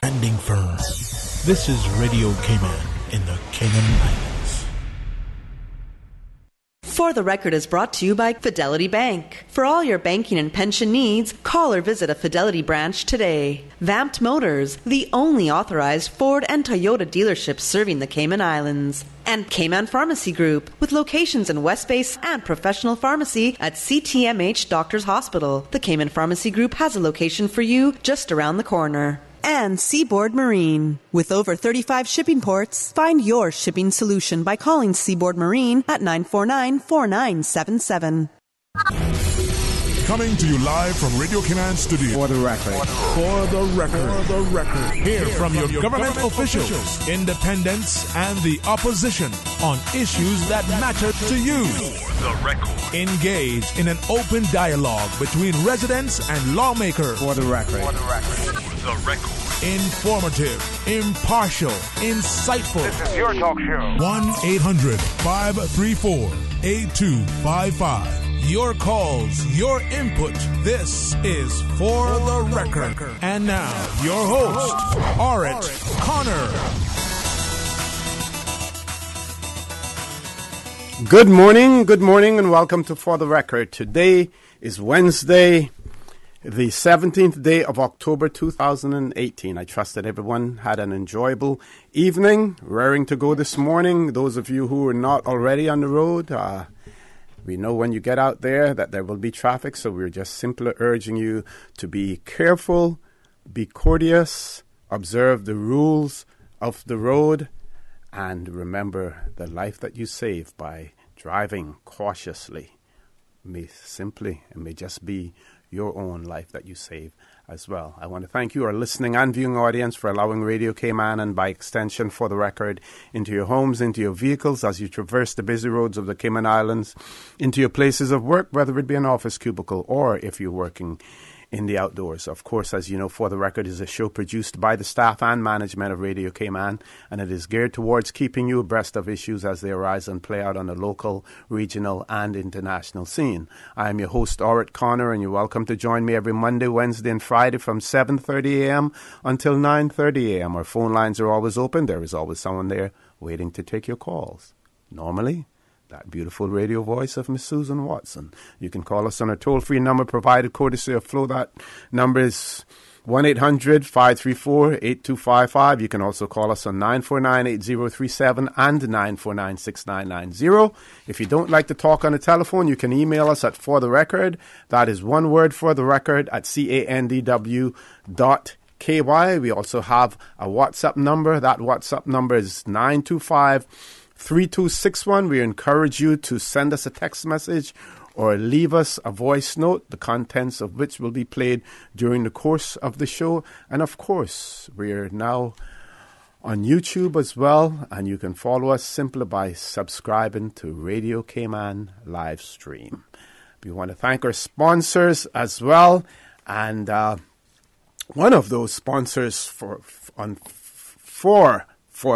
Standing firm. This is Radio Cayman in the Cayman Islands. For the Record is brought to you by Fidelity Bank. For all your banking and pension needs, call or visit a Fidelity branch today. Vamped Motors, the only authorized Ford and Toyota dealerships serving the Cayman Islands. And Cayman Pharmacy Group, with locations in West Base and professional pharmacy at CTMH Doctors Hospital. The Cayman Pharmacy Group has a location for you just around the corner. And Seaboard Marine. With over 35 shipping ports, find your shipping solution by calling Seaboard Marine at 949-4977. Coming to you live from Radio Cayman Studio. For the record. For the record. For the record. Hear from your government officials, independents, and the opposition on issues that matter to you. For the record. Engage in an open dialogue between residents and lawmakers. For the record. For the record. For the record. Informative, impartial, insightful. This is your talk show. 1-800-534-8255. Your calls, your input. This is For the Record. And now, your host, Orrett Connor. Good morning, and welcome to For the Record. Today is Wednesday, the 17th day of October 2018. I trust that everyone had an enjoyable evening, raring to go this morning. Those of you who are not already on the road, we know when you get out there that there will be traffic, so we're just simply urging you to be careful, be courteous, observe the rules of the road, and remember the life that you save by driving cautiously may just be your own life that you save as well. I want to thank you, our listening and viewing audience, for allowing Radio Cayman and by extension For the Record into your homes, into your vehicles as you traverse the busy roads of the Cayman Islands, into your places of work, whether it be an office cubicle or if you're working in the outdoors. Of course, as you know, For the Record is a show produced by the staff and management of Radio Cayman, and it is geared towards keeping you abreast of issues as they arise and play out on the local, regional, and international scene. I am your host, Orrett Connor, and you're welcome to join me every Monday, Wednesday, and Friday from 7:30 a.m. until 9:30 a.m. Our phone lines are always open. There is always someone there waiting to take your calls. Normally, that beautiful radio voice of Miss Susan Watson. You can call us on a toll-free number provided courtesy of Flo. That number is 1-800-534-8255. You can also call us on 949-8037 and 949-6990. If you don't like to talk on the telephone, you can email us at For the Record. That is one word, For the Record, at candw.ky. We also have a WhatsApp number. That WhatsApp number is 925-3261. We encourage you to send us a text message or leave us a voice note, the contents of which will be played during the course of the show. And of course, we are now on YouTube as well, and you can follow us simply by subscribing to Radio Cayman live stream. We want to thank our sponsors as well, and one of those sponsors for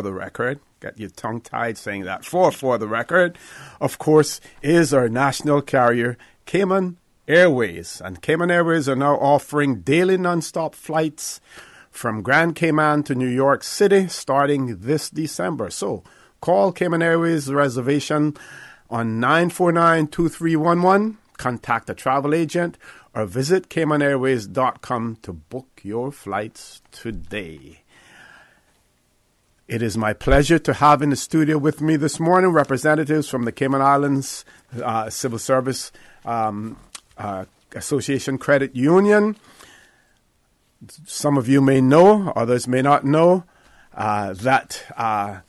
the Record, get you tongue-tied saying that, for the Record, of course, is our national carrier, Cayman Airways. And Cayman Airways are now offering daily non-stop flights from Grand Cayman to New York City starting this December. So call Cayman Airways reservation on 949-2311, contact a travel agent, or visit CaymanAirways.com to book your flights today. It is my pleasure to have in the studio with me this morning representatives from the Cayman Islands Civil Service Association Credit Union. Some of you may know, others may not know, that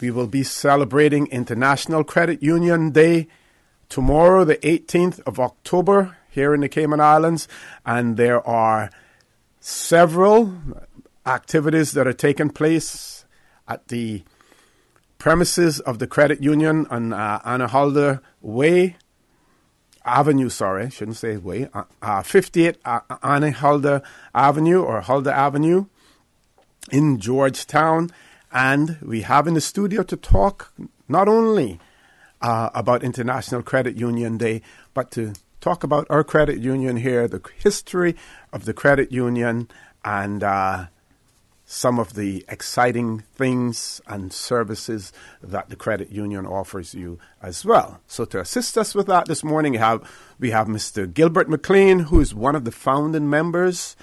we will be celebrating International Credit Union Day tomorrow, the 18th of October, here in the Cayman Islands. And there are several activities that are taking place at the premises of the credit union on Anahalda Avenue, 58 Anahalda Avenue or Halda Avenue in Georgetown. And we have in the studio to talk not only about International Credit Union Day, but to talk about our credit union here, the history of the credit union, and some of the exciting things and services that the credit union offers you as well. So to assist us with that this morning, we have Mr. Gilbert McLean, who is one of the founding members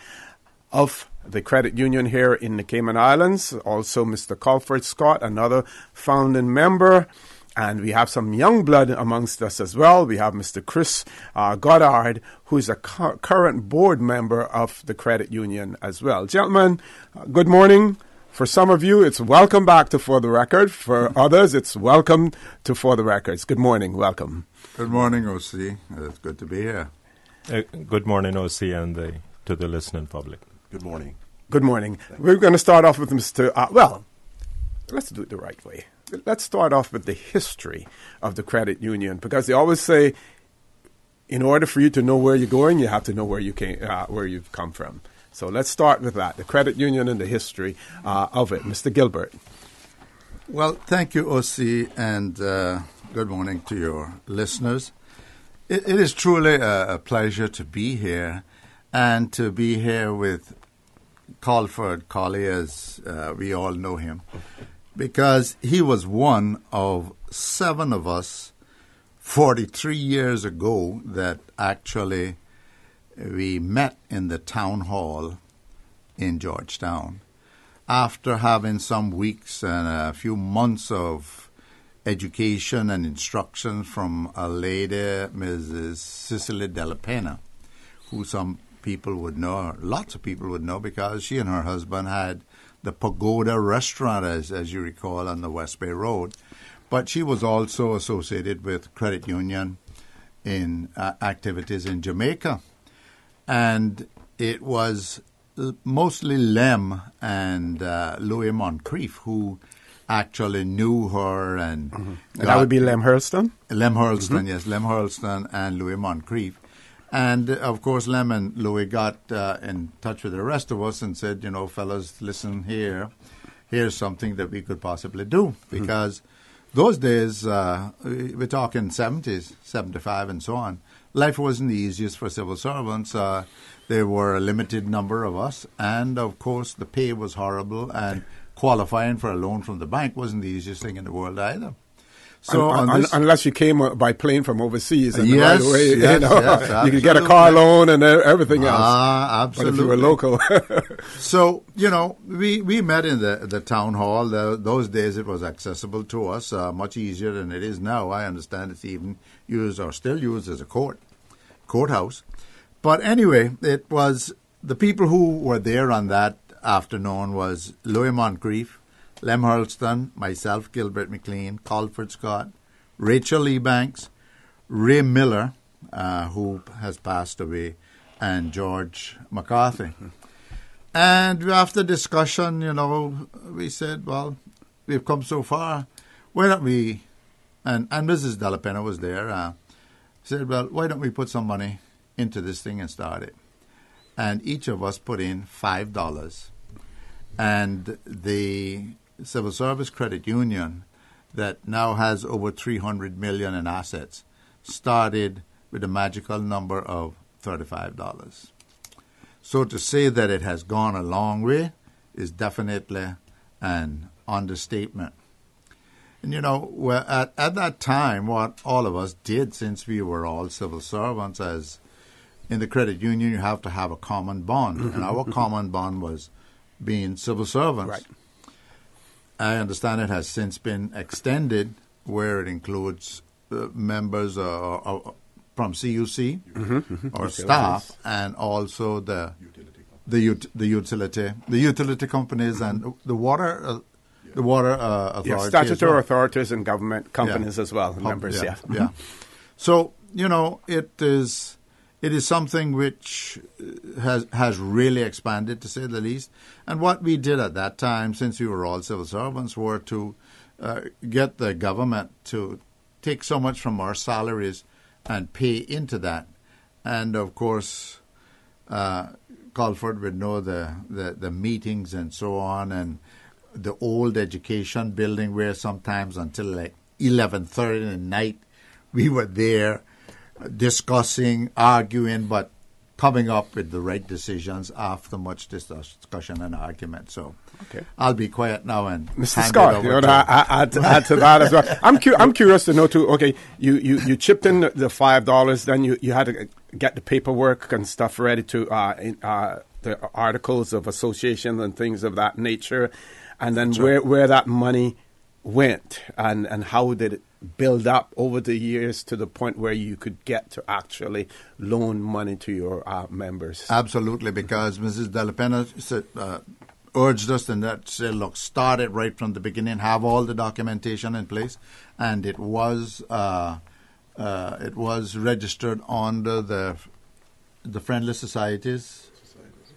of the credit union here in the Cayman Islands. Also, Mr. Colford Scott, another founding member. And we have some young blood amongst us as well. We have Mr. Chris Goddard, who is a current board member of the credit union as well. Gentlemen, good morning. For some of you, it's welcome back to For the Record. For others, it's welcome to For the Records. Good morning. Welcome. Good morning, OC. It's good to be here. Good morning, OC, and to the listening public. Good morning. Good morning. We're going to start off with Mr. Let's do it the right way. Let's start off with the history of the credit union, because they always say, in order for you to know where you're going, you have to know where you've come from. So let's start with that, the credit union and the history of it. Mr. Gilbert. Well, thank you, OC, and good morning to your listeners. It is truly a pleasure to be here, and to be here with Colford Collie, as we all know him, because he was one of 7 of us 43 years ago that actually we met in the town hall in Georgetown after having some weeks and a few months of education and instruction from a lady, Mrs. Cicely Della Pena, who some people would know, lots of people would know, because she and her husband had the Pagoda restaurant, as you recall, on the West Bay Road. But she was also associated with credit union in activities in Jamaica. And it was mostly Lem and Louis Moncrief who actually knew her. And that would be Lem Hurlston? Lem Hurlston, yes, Lem Hurlston and Louis Moncrief. And, of course, Lem and Louis got in touch with the rest of us and said, fellas, listen here. Here's something that we could possibly do. Because those days, we're talking 70s, 75 and so on, life wasn't the easiest for civil servants. There were a limited number of us. And, of course, the pay was horrible. And qualifying for a loan from the bank wasn't the easiest thing in the world either. So unless you came by plane from overseas, and yes, right away, yes, you could get a car loan and everything else. Absolutely. But if you were local, so we met in the town hall. Those days it was accessible to us, much easier than it is now. I understand it's even used or still used as a courthouse. But anyway, it was the people who were there on that afternoon was Louis Moncrief, Lem Hurlston, myself, Gilbert McLean, Colford Scott, Rachel Ebanks, Ray Miller, who has passed away, and George McCarthy. And after discussion, we said, well, we've come so far. Why don't we, and Mrs. Della Pena was there, said, well, why don't we put some money into this thing and start it? And each of us put in $5. And the Civil Service Credit Union, that now has over $300 million in assets, started with a magical number of $35. So to say that it has gone a long way is definitely an understatement. And at that time, what all of us did, since we were all civil servants, as in the credit union, you have to have a common bond. And our common bond was being civil servants. Right. I understand it has since been extended, where it includes members from CUC or staff, and also the utility companies and the water authorities, statutory authorities and government companies as well, members. Yeah. So it is something which has really expanded, to say the least. And what we did at that time, since we were all civil servants, were to get the government to take so much from our salaries and pay into that. And, of course, Colford would know the meetings and so on, and the old education building where sometimes until like 11:30 at night we were there discussing, arguing, but coming up with the right decisions after much discussion and argument. So okay. I'll be quiet now and Mr. hand Scott, it over you know, to add to that as well. I'm curious to know too. Okay, you chipped in the $5, then you had to get the paperwork and stuff ready to the articles of association and things of that nature, and then where that money went and how did it build up over the years to the point where you could get to actually loan money to your members. Absolutely, because Mrs. De La Pena urged us and that said, look, start it right from the beginning, have all the documentation in place, and it was registered under the friendly societies.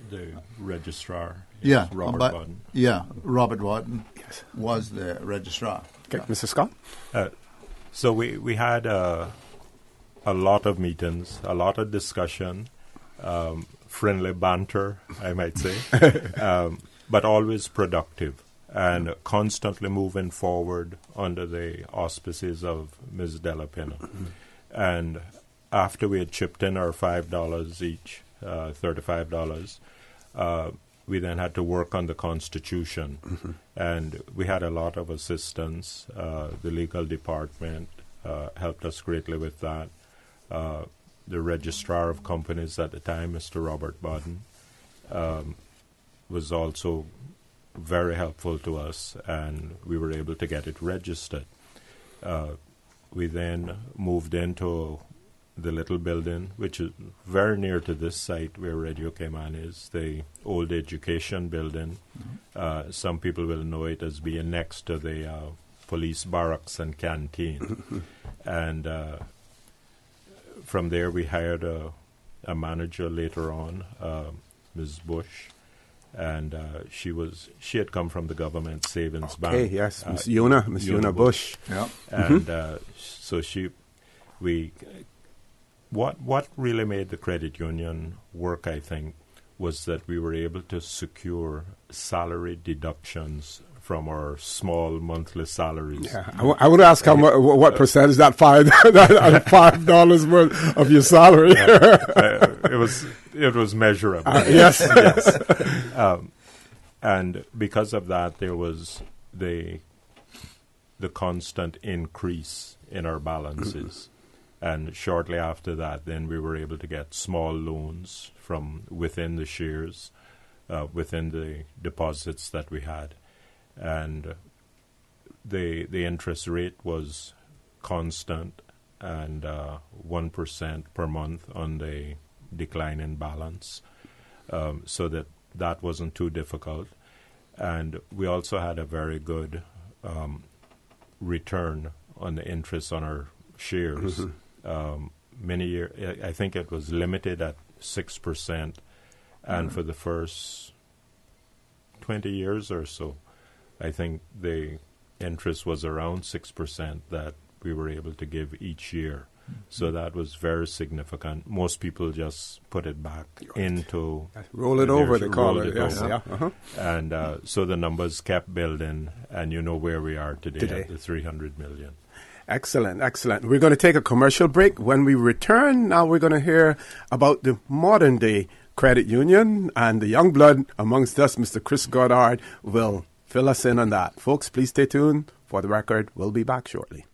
The registrar. Yeah, Robert Bodden. Yeah, Robert Bodden was the registrar. Okay, Mr. Scott? So we had a lot of meetings, a lot of discussion, friendly banter, I might say, but always productive and constantly moving forward under the auspices of Ms. De La Pena. And after we had chipped in our $5 each, $35, we then had to work on the Constitution. And we had a lot of assistance. The legal department helped us greatly with that. The registrar of companies at the time, Mr. Robert Bodden, was also very helpful to us, and we were able to get it registered. We then moved into the little building, which is very near to this site where Radio Cayman is, the old education building. Some people will know it as being next to the police barracks and canteen. And from there we hired a manager later on, Ms. Bush, and she had come from the government savings bank. Okay, yes, Miss Una Bush. Yeah. And so what really made the credit union work, I think, was that we were able to secure salary deductions from our small monthly salaries. Yeah, I would ask what percentage that $5 worth of your salary. It was measurable. Yes. Yes. And because of that, there was the constant increase in our balances. And shortly after that, then we were able to get small loans from within the shares, within the deposits that we had. And the interest rate was constant and 1% per month on the decline in balance, so that wasn't too difficult. And we also had a very good return on the interest on our shares. Many years, I think it was limited at 6%, and for the first 20 years or so, I think the interest was around 6% that we were able to give each year. So that was very significant. Most people just put it back into... Roll it over, they call it. Yes. Over. Yeah. Uh-huh. And so the numbers kept building, and you know where we are today. At the 300 million. Excellent, excellent. We're going to take a commercial break. When we return, now we're going to hear about the modern-day credit union, and the young blood amongst us, Mr. Chris Goddard, will fill us in on that. Folks, please stay tuned. For the record, we'll be back shortly.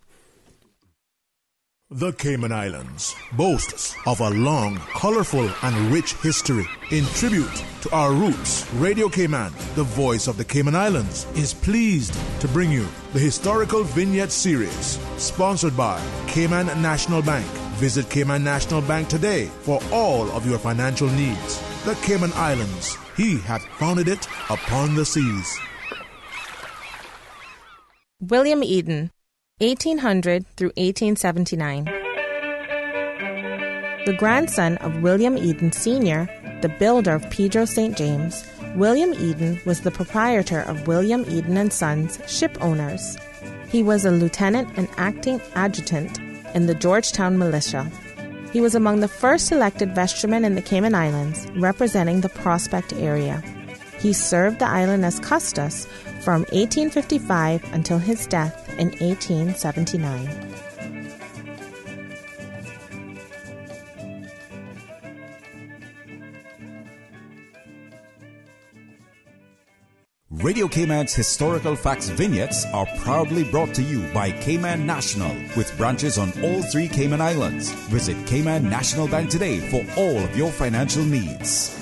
The Cayman Islands boasts of a long, colorful, and rich history. In tribute to our roots, Radio Cayman, the voice of the Cayman Islands, is pleased to bring you the historical vignette series, sponsored by Cayman National Bank. Visit Cayman National Bank today for all of your financial needs. The Cayman Islands, he hath founded it upon the seas. William Eden, 1800 through 1879. The grandson of William Eden Sr., the builder of Pedro St. James, William Eden was the proprietor of William Eden & Sons Ship Owners. He was a lieutenant and acting adjutant in the Georgetown Militia. He was among the first elected vestrymen in the Cayman Islands, representing the Prospect area. He served the island as custos from 1855 until his death in 1879. Radio Cayman's historical facts vignettes are proudly brought to you by Cayman National, with branches on all 3 Cayman Islands. Visit Cayman National Bank today for all of your financial needs.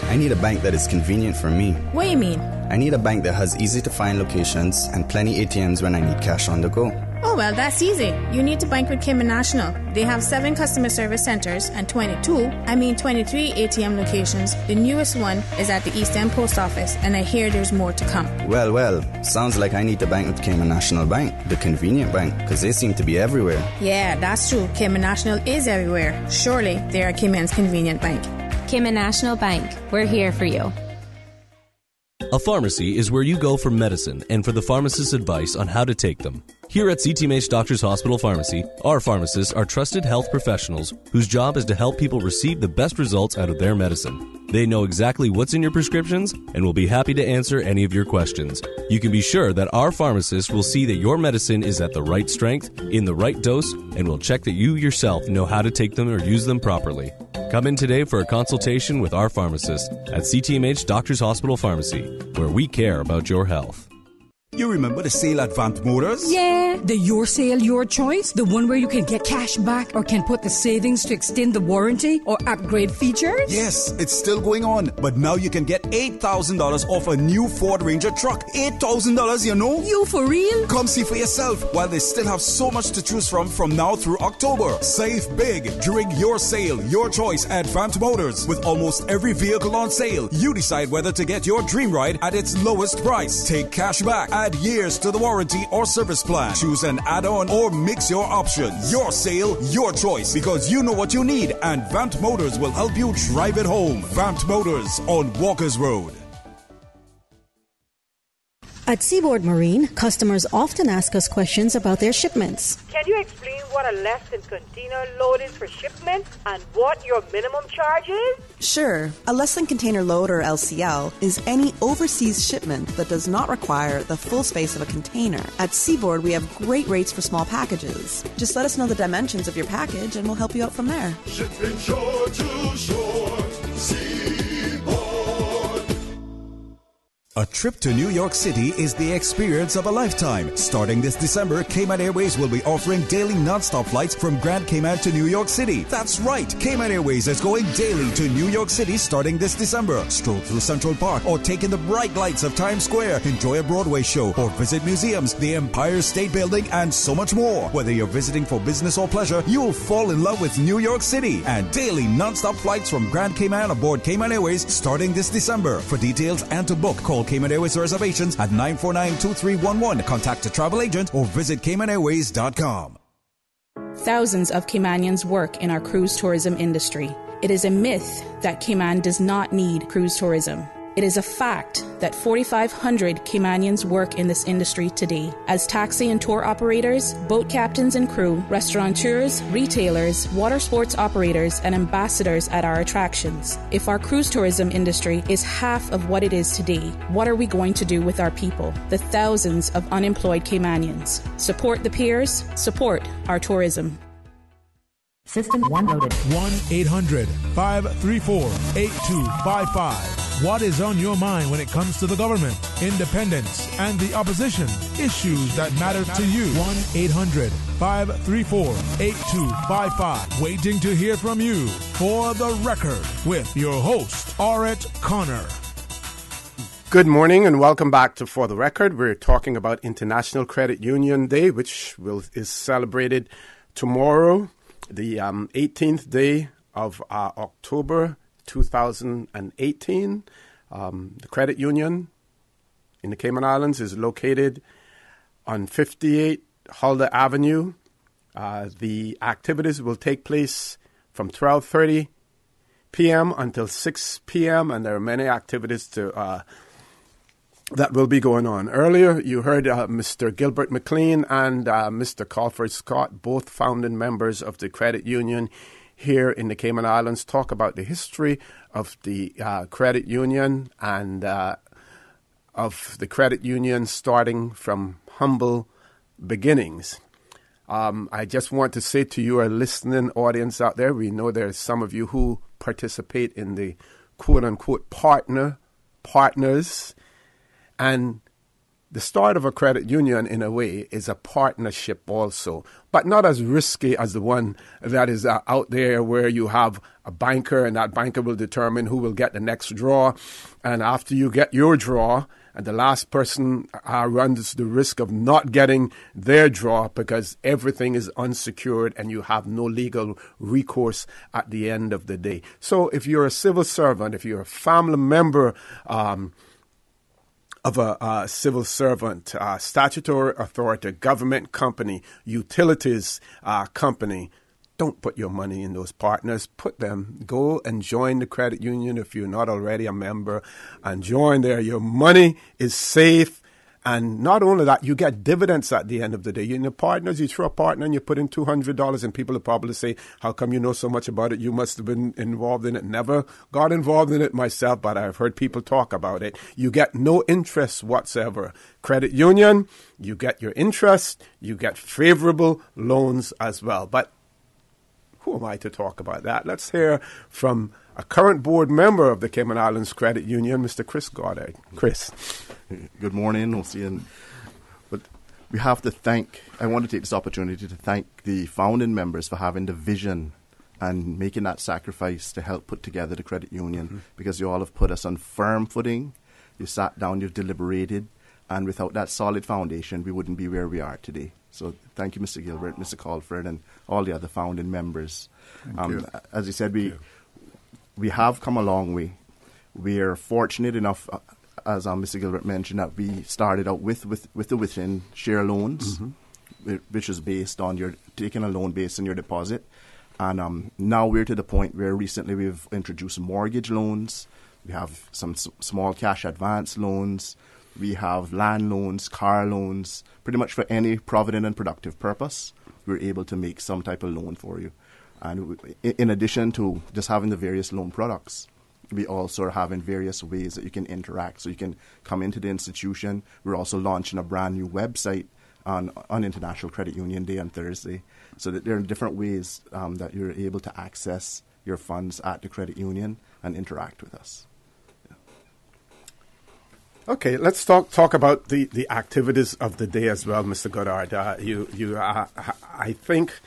I need a bank that is convenient for me. What do you mean? I need a bank that has easy-to-find locations and plenty ATMs when I need cash on the go. Oh, well, that's easy. You need to bank with Cayman National. They have 7 customer service centers and 23 ATM locations. The newest one is at the East End Post Office, and I hear there's more to come. Well, sounds like I need to bank with Cayman National Bank, the convenient bank, because they seem to be everywhere. Yeah, that's true. Cayman National is everywhere. Surely they are Cayman's convenient bank. Cayman National Bank. We're here for you. A pharmacy is where you go for medicine and for the pharmacist's advice on how to take them. Here at CTMH Doctors Hospital Pharmacy, our pharmacists are trusted health professionals whose job is to help people receive the best results out of their medicine. They know exactly what's in your prescriptions and will be happy to answer any of your questions. You can be sure that our pharmacist will see that your medicine is at the right strength, in the right dose, and will check that you yourself know how to take them or use them properly. Come in today for a consultation with our pharmacist at CTMH Doctors Hospital Pharmacy, where we care about your health. You remember the sale at Vamped Motors? Yeah, the Your Sale, Your Choice, the one where you can get cash back or can put the savings to extend the warranty or upgrade features? Yes, it's still going on, but now you can get $8,000 off a new Ford Ranger truck. $8,000, you know? You for real? Come see for yourself while they still have so much to choose from now through October. Save big during Your Sale, Your Choice at Vamped Motors. With almost every vehicle on sale, you decide whether to get your dream ride at its lowest price. Take cash back, add years to the warranty or service plan. Choose an add-on or mix your options. Your sale, your choice, because you know what you need, and Vamped Motors will help you drive it home. Vamped Motors on Walkers Road. At Seaboard Marine, customers often ask us questions about their shipments. Can you explain what a less than container load is for shipment and what your minimum charge is? Sure. A less than container load, or LCL, is any overseas shipment that does not require the full space of a container. At Seaboard, we have great rates for small packages. Just let us know the dimensions of your package and we'll help you out from there. Shipping shore to shore, A trip to New York City is the experience of a lifetime. Starting this December, Cayman Airways will be offering daily non-stop flights from Grand Cayman to New York City. That's right, Cayman Airways is going daily to New York City starting this December. Stroll through Central Park or take in the bright lights of Times Square, enjoy a Broadway show, or visit museums, the Empire State Building, and so much more. Whether you're visiting for business or pleasure, you'll fall in love with New York City. And daily non-stop flights from Grand Cayman aboard Cayman Airways starting this December. For details and to book, call Cayman Airways reservations at 949-2311. Contact a travel agent or visit CaymanAirways.com. Thousands of Caymanians work in our cruise tourism industry. It is a myth that Cayman does not need cruise tourism. It is a fact that 4,500 Caymanians work in this industry today as taxi and tour operators, boat captains and crew, restaurateurs, retailers, water sports operators, and ambassadors at our attractions. If our cruise tourism industry is half of what it is today, what are we going to do with our people, the thousands of unemployed Caymanians? Support the peers, support our tourism. System 1 loaded. 1-800-534-8255. What is on your mind when it comes to the government, independence, and the opposition? Issues that matter to you. 1-800-534-8255. Waiting to hear from you. For the Record, with your host, Orrett Connor. Good morning and welcome back to For the Record. We're talking about International Credit Union Day, which is celebrated tomorrow, the 18th day of October 2018. The credit union in the Cayman Islands is located on 58 Huldah Avenue. The activities will take place from 12:30 p.m. until 6 p.m., and there are many activities that will be going on. Earlier, you heard Mr. Gilbert McLean and Mr. Colford Scott, both founding members of the credit union here in the Cayman Islands, talk about the history of the credit union and of the credit union starting from humble beginnings. I just want to say to you, our listening audience out there, we know there's some of you who participate in the quote-unquote partners. And the start of a credit union, in a way, is a partnership also, but not as risky as the one that is out there where you have a banker and that banker will determine who will get the next draw. And after you get your draw, and the last person runs the risk of not getting their draw because everything is unsecured and you have no legal recourse at the end of the day. So if you're a civil servant, if you're a family member of a civil servant, statutory authority, government company, utilities company, don't put your money in those partners. Go and join the credit union if you're not already a member, and join there. Your money is safe. And not only that, you get dividends at the end of the day. You know, partners, you throw a partner and you put in $200 and people will probably say, how come you know so much about it? You must have been involved in it. Never got involved in it myself, but I've heard people talk about it. You get no interest whatsoever. Credit union, you get your interest, you get favorable loans as well. But who am I to talk about that? Let's hear from a current board member of the Cayman Islands Credit Union, Mr. Chris Goddard. Chris. Good morning, Ocean. But we have to I want to take this opportunity to thank the founding members for having the vision and making that sacrifice to help put together the credit union, because you all have put us on firm footing. You sat down, you've deliberated, and without that solid foundation, we wouldn't be where we are today. So thank you, Mr. Gilbert, Mr. Colford, and all the other founding members. As you said, we have come a long way. We are fortunate enough, as Mr. Gilbert mentioned, that we started out with the within share loans, which is based on your taking a loan based on your deposit. And now we're to the point where recently we've introduced mortgage loans. We have some small cash advance loans. We have land loans, car loans, pretty much for any provident and productive purpose. We're able to make some type of loan for you. And in addition to just having the various loan products, we also are having various ways that you can interact. So you can come into the institution. We're also launching a brand new website on International Credit Union Day on Thursday. So that there are different ways that you're able to access your funds at the credit union and interact with us. Okay, let's talk about the activities of the day as well, Mr. Goddard. I think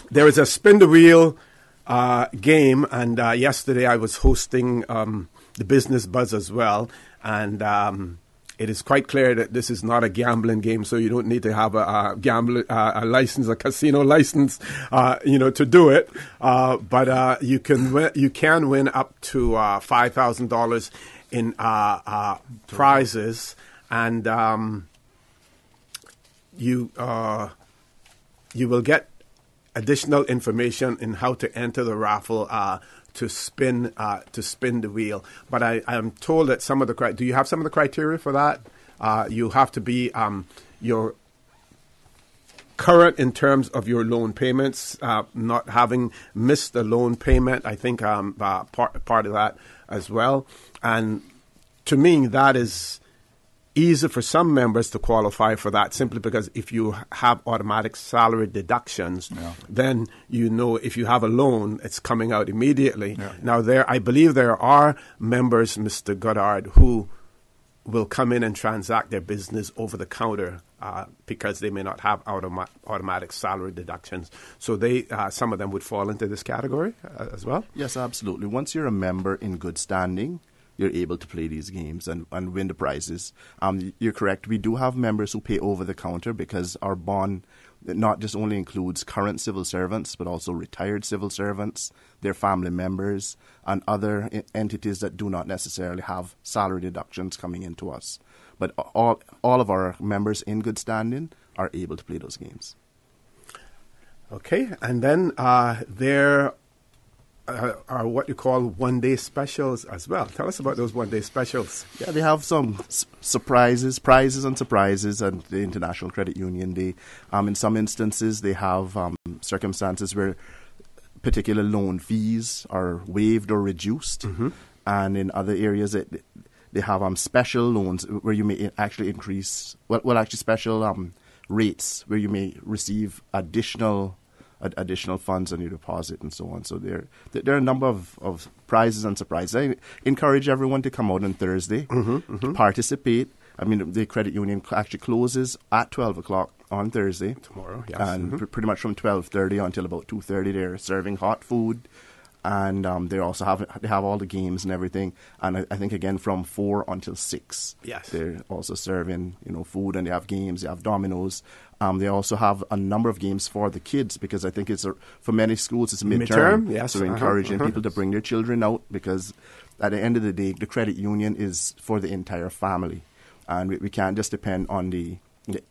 there is a spin the wheel game, and yesterday I was hosting the Business Buzz as well, and it is quite clear that this is not a gambling game, so you don't need to have a license, a casino license, to do it. But you can win up to $5,000 in prizes, and you will get additional information in how to enter the raffle to spin the wheel. But I am told that some of the do you have some of the criteria for that? You have to be your current in terms of your loan payments, not having missed a loan payment. I think part of that as well. And to me, that is easy for some members to qualify for that, simply because if you have automatic salary deductions, then you know if you have a loan, it's coming out immediately. Now, I believe there are members, Mr. Goddard, who will come in and transact their business over the counter because they may not have automatic salary deductions. So some of them would fall into this category as well? Yes, absolutely. Once you're a member in good standing, you're able to play these games and win the prizes. You're correct. We do have members who pay over the counter because our bond not just only includes current civil servants, but also retired civil servants, their family members, and other entities that do not necessarily have salary deductions coming into us. But all of our members in good standing are able to play those games. Okay, and then there are what you call one-day specials as well. Tell us about those one-day specials. Yeah, they have some prizes and surprises at the International Credit Union Day. In some instances, they have circumstances where particular loan fees are waived or reduced. And in other areas, they have special loans where you may actually increase, special rates where you may receive additional additional funds on your deposit and so on. So there are a number of prizes and surprises. I encourage everyone to come out on Thursday, to participate. I mean, the credit union actually closes at 12 o'clock on Thursday. Tomorrow, yes. And pretty much from 12:30 until about 2:30, they're serving hot food. And they also have all the games and everything. And I think, again, from 4 until 6, yes, they're also serving, food, and they have games, they have dominoes. They also have a number of games for the kids, because I think for many schools it's midterm. Yes. So we're encouraging people to bring their children out, because at the end of the day, the credit union is for the entire family. And we can't just depend on the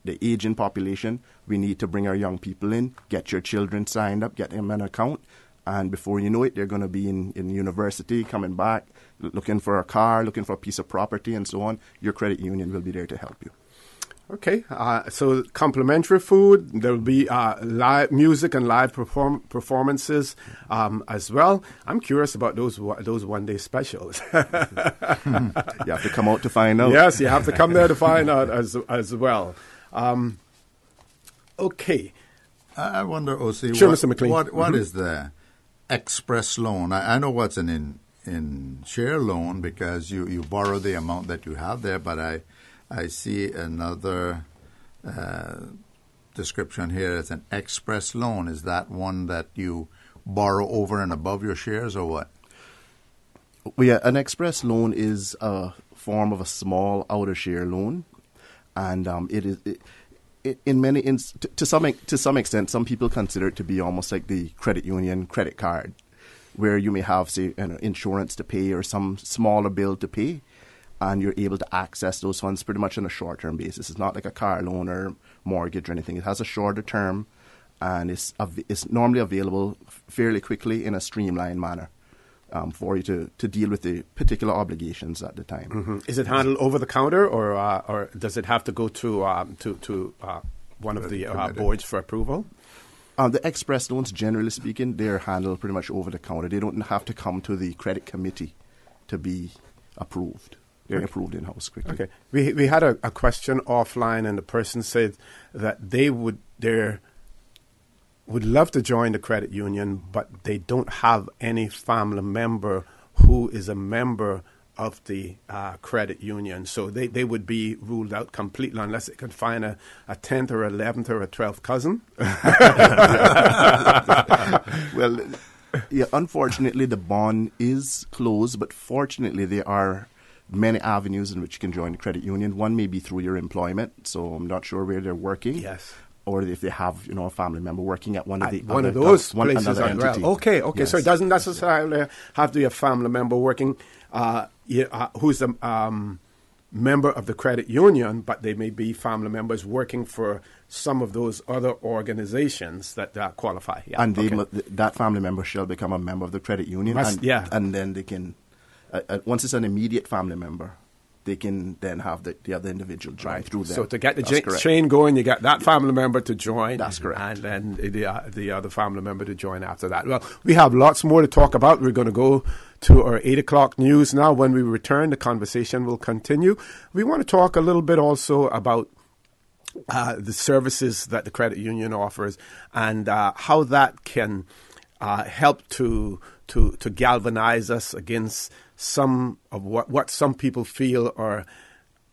aging population. We need to bring our young people in, get your children signed up, get them an account. And before you know it, they're going to be in university, coming back, looking for a car, looking for a piece of property, and so on. Your credit union will be there to help you. Okay, so complimentary food. There will be live music and live performances as well. I'm curious about those one-day specials. You have to come out to find out. Yes, you have to come there to find out as well. Okay. I wonder, O.C., sure, Mr. McLean. What is the express loan? I know what's an in-share loan, because you borrow the amount that you have there, but I see another description here as an express loan. Is that one that you borrow over and above your shares, or what? Well, yeah, an express loan is a form of a small outer share loan, and to some extent, some people consider it to be almost like the credit union credit card, where you may have, say, insurance to pay or some smaller bill to pay, and you're able to access those funds pretty much on a short-term basis. It's not like a car loan or mortgage or anything. It has a shorter term, and it's normally available fairly quickly in a streamlined manner for you to deal with the particular obligations at the time. Mm-hmm. Is it handled over the counter, or does it have to go to one of the boards for approval? The express loans, generally speaking, they're handled pretty much over the counter. They don't have to come to the credit committee to be approved. They're approved in-house quickly. Okay. We had a question offline, and the person said that they would love to join the credit union, but they don't have any family member who is a member of the credit union. So they would be ruled out completely unless they could find a 10th or 11th or a 12th cousin. Well, yeah, unfortunately, the bond is closed, but fortunately, there are many avenues in which you can join the credit union. One may be through your employment, so I'm not sure where they're working. Yes. Or if they have, a family member working at one of those places as entity. well. Okay. Yes. So it doesn't necessarily have to be a family member working who's a member of the credit union, but they may be family members working for some of those other organizations that qualify. Yeah. And that family member shall become a member of the credit union. And then they can, once it's an immediate family member, they can then have the other individual join through them. So to get the chain going, you got that family member to join. That's correct. And then the other family member to join after that. Well, we have lots more to talk about. We're going to go to our 8 o'clock news now. When we return, the conversation will continue. We want to talk a little bit also about the services that the credit union offers and how that can help to galvanize us against some of what some people feel are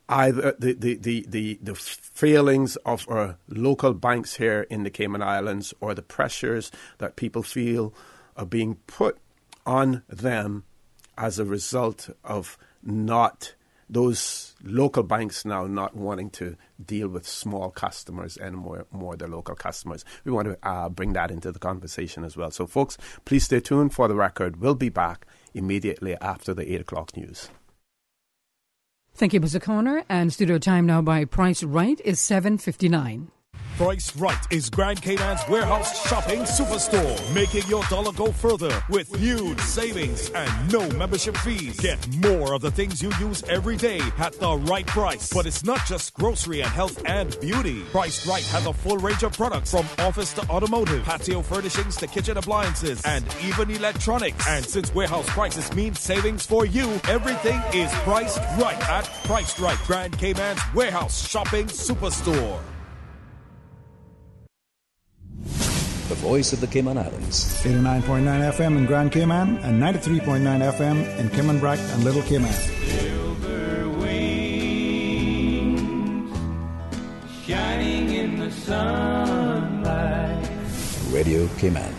either the failings of our local banks here in the Cayman Islands, or the pressures that people feel are being put on them as a result of those local banks now not wanting to deal with small customers and more their local customers. We want to bring that into the conversation as well. So, folks, please stay tuned for the record. We'll be back immediately after the 8 o'clock news. Thank you, Mr. Connor. And studio time now by Price Right is 7:59. Price Right is Grand Cayman's warehouse shopping superstore, making your dollar go further with huge savings and no membership fees. Get more of the things you use every day at the right price. But it's not just grocery and health and beauty. Price Right has a full range of products from office to automotive, patio furnishings to kitchen appliances, and even electronics. And since warehouse prices mean savings for you, everything is priced right at Price Right, Grand Cayman's warehouse shopping superstore. the voice of the Cayman Islands. 89.9 FM in Grand Cayman and 93.9 FM in Cayman Brac and Little Cayman. Silver wings shining in the sunlight. Radio Cayman.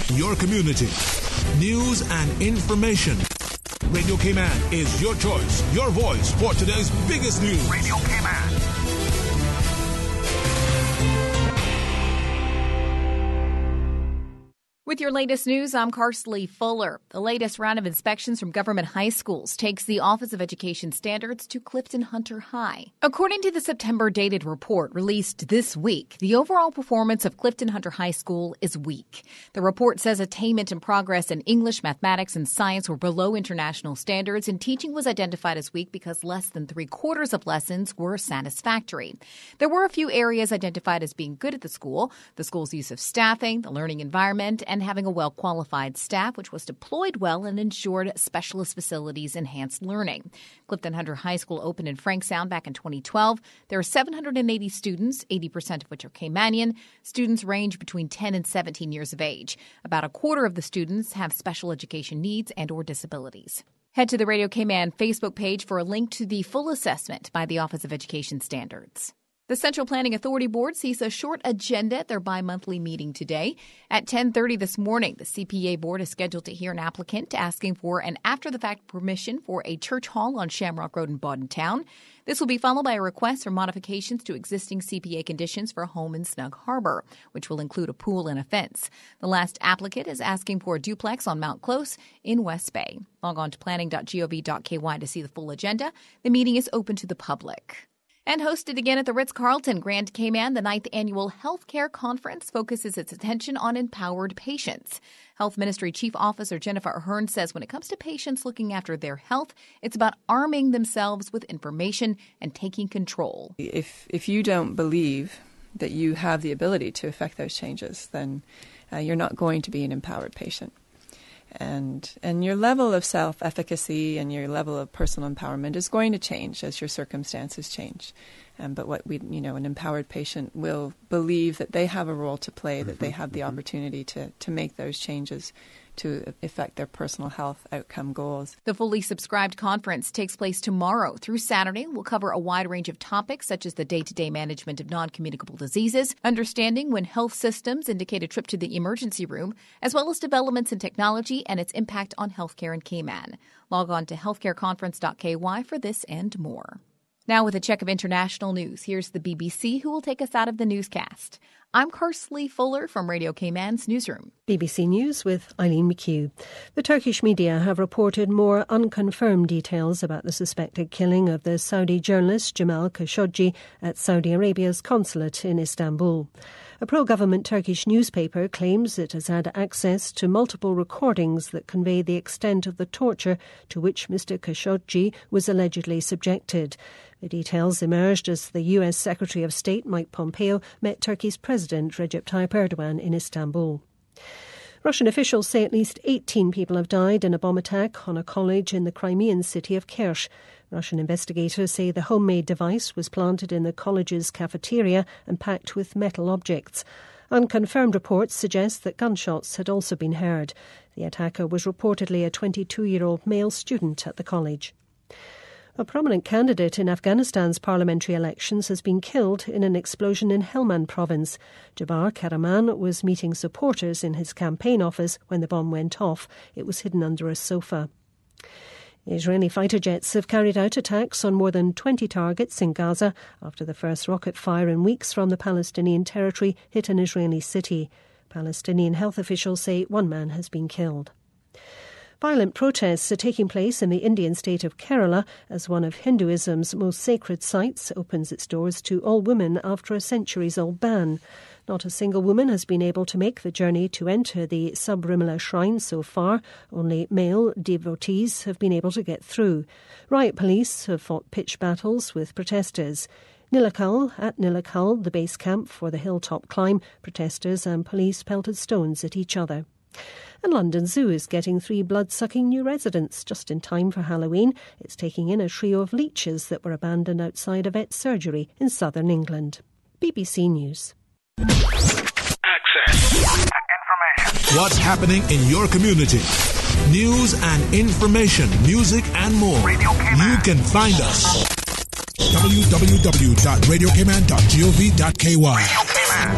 Your community. News and information. Radio Cayman is your choice, your voice for today's biggest news. Radio Cayman. With your latest news, I'm Carsley Fuller. The latest round of inspections from government high schools takes the Office of Education Standards to Clifton Hunter High. According to the September dated report released this week, the overall performance of Clifton Hunter High School is weak. The report says attainment and progress in English, mathematics, and science were below international standards, and teaching was identified as weak because less than 3/4 of lessons were satisfactory. There were a few areas identified as being good at the school's use of staffing, the learning environment, and having a well-qualified staff, which was deployed well and ensured specialist facilities enhanced learning. Clifton Hunter High School opened in Frank Sound back in 2012. There are 780 students, 80% of which are Caymanian. Students range between 10 and 17 years of age. About a quarter of the students have special education needs and or disabilities. Head to the Radio Cayman Facebook page for a link to the full assessment by the Office of Education Standards. The Central Planning Authority Board sees a short agenda at their bi-monthly meeting today. At 10:30 this morning, the CPA Board is scheduled to hear an applicant asking for an after-the-fact permission for a church hall on Shamrock Road in Boddentown. This will be followed by a request for modifications to existing CPA conditions for a home in Snug Harbor, which will include a pool and a fence. The last applicant is asking for a duplex on Mount Close in West Bay. Log on to planning.gov.ky to see the full agenda. The meeting is open to the public. And hosted again at the Ritz-Carlton Grand Cayman, the 9th Annual Healthcare Conference focuses its attention on empowered patients. Health Ministry Chief Officer Jennifer Ahern says when it comes to patients looking after their health, it's about arming themselves with information and taking control. If you don't believe that you have the ability to affect those changes, then you're not going to be an empowered patient. And your level of self-efficacy and your level of personal empowerment is going to change as your circumstances change. But an empowered patient will believe that they have a role to play, that they have the opportunity to make those changes to affect their personal health outcome goals. The fully subscribed conference takes place tomorrow through Saturday. We'll cover a wide range of topics such as the day-to-day management of non-communicable diseases, understanding when health systems indicate a trip to the emergency room, as well as developments in technology and its impact on healthcare in Cayman. Log on to healthcareconference.ky for this and more. Now with a check of international news, here's the BBC who will take us out of the newscast. I'm Carsley Fuller from Radio Cayman's newsroom. BBC News with Eileen McHugh. The Turkish media have reported more unconfirmed details about the suspected killing of the Saudi journalist Jamal Khashoggi at Saudi Arabia's consulate in Istanbul. A pro-government Turkish newspaper claims it has had access to multiple recordings that convey the extent of the torture to which Mr. Khashoggi was allegedly subjected. The details emerged as the US Secretary of State Mike Pompeo met Turkey's President Recep Tayyip Erdogan in Istanbul. Russian officials say at least 18 people have died in a bomb attack on a college in the Crimean city of Kerch. Russian investigators say the homemade device was planted in the college's cafeteria and packed with metal objects. Unconfirmed reports suggest that gunshots had also been heard. The attacker was reportedly a 22-year-old male student at the college. A prominent candidate in Afghanistan's parliamentary elections has been killed in an explosion in Helmand province. Jabbar Karaman was meeting supporters in his campaign office when the bomb went off. It was hidden under a sofa. Israeli fighter jets have carried out attacks on more than 20 targets in Gaza after the first rocket fire in weeks from the Palestinian territory hit an Israeli city. Palestinian health officials say one man has been killed. Violent protests are taking place in the Indian state of Kerala as one of Hinduism's most sacred sites opens its doors to all women after a centuries-old ban. Not a single woman has been able to make the journey to enter the Subrimala shrine so far. Only male devotees have been able to get through. Riot police have fought pitched battles with protesters. At Nilakal, the base camp for the hilltop climb, protesters and police pelted stones at each other. And London Zoo is getting 3 blood-sucking new residents just in time for Halloween. It's taking in a trio of leeches that were abandoned outside a vet surgery in southern England. BBC News. Access. Information. What's happening in your community? News and information, music and more. You can find us. www.radiocayman.gov.ky.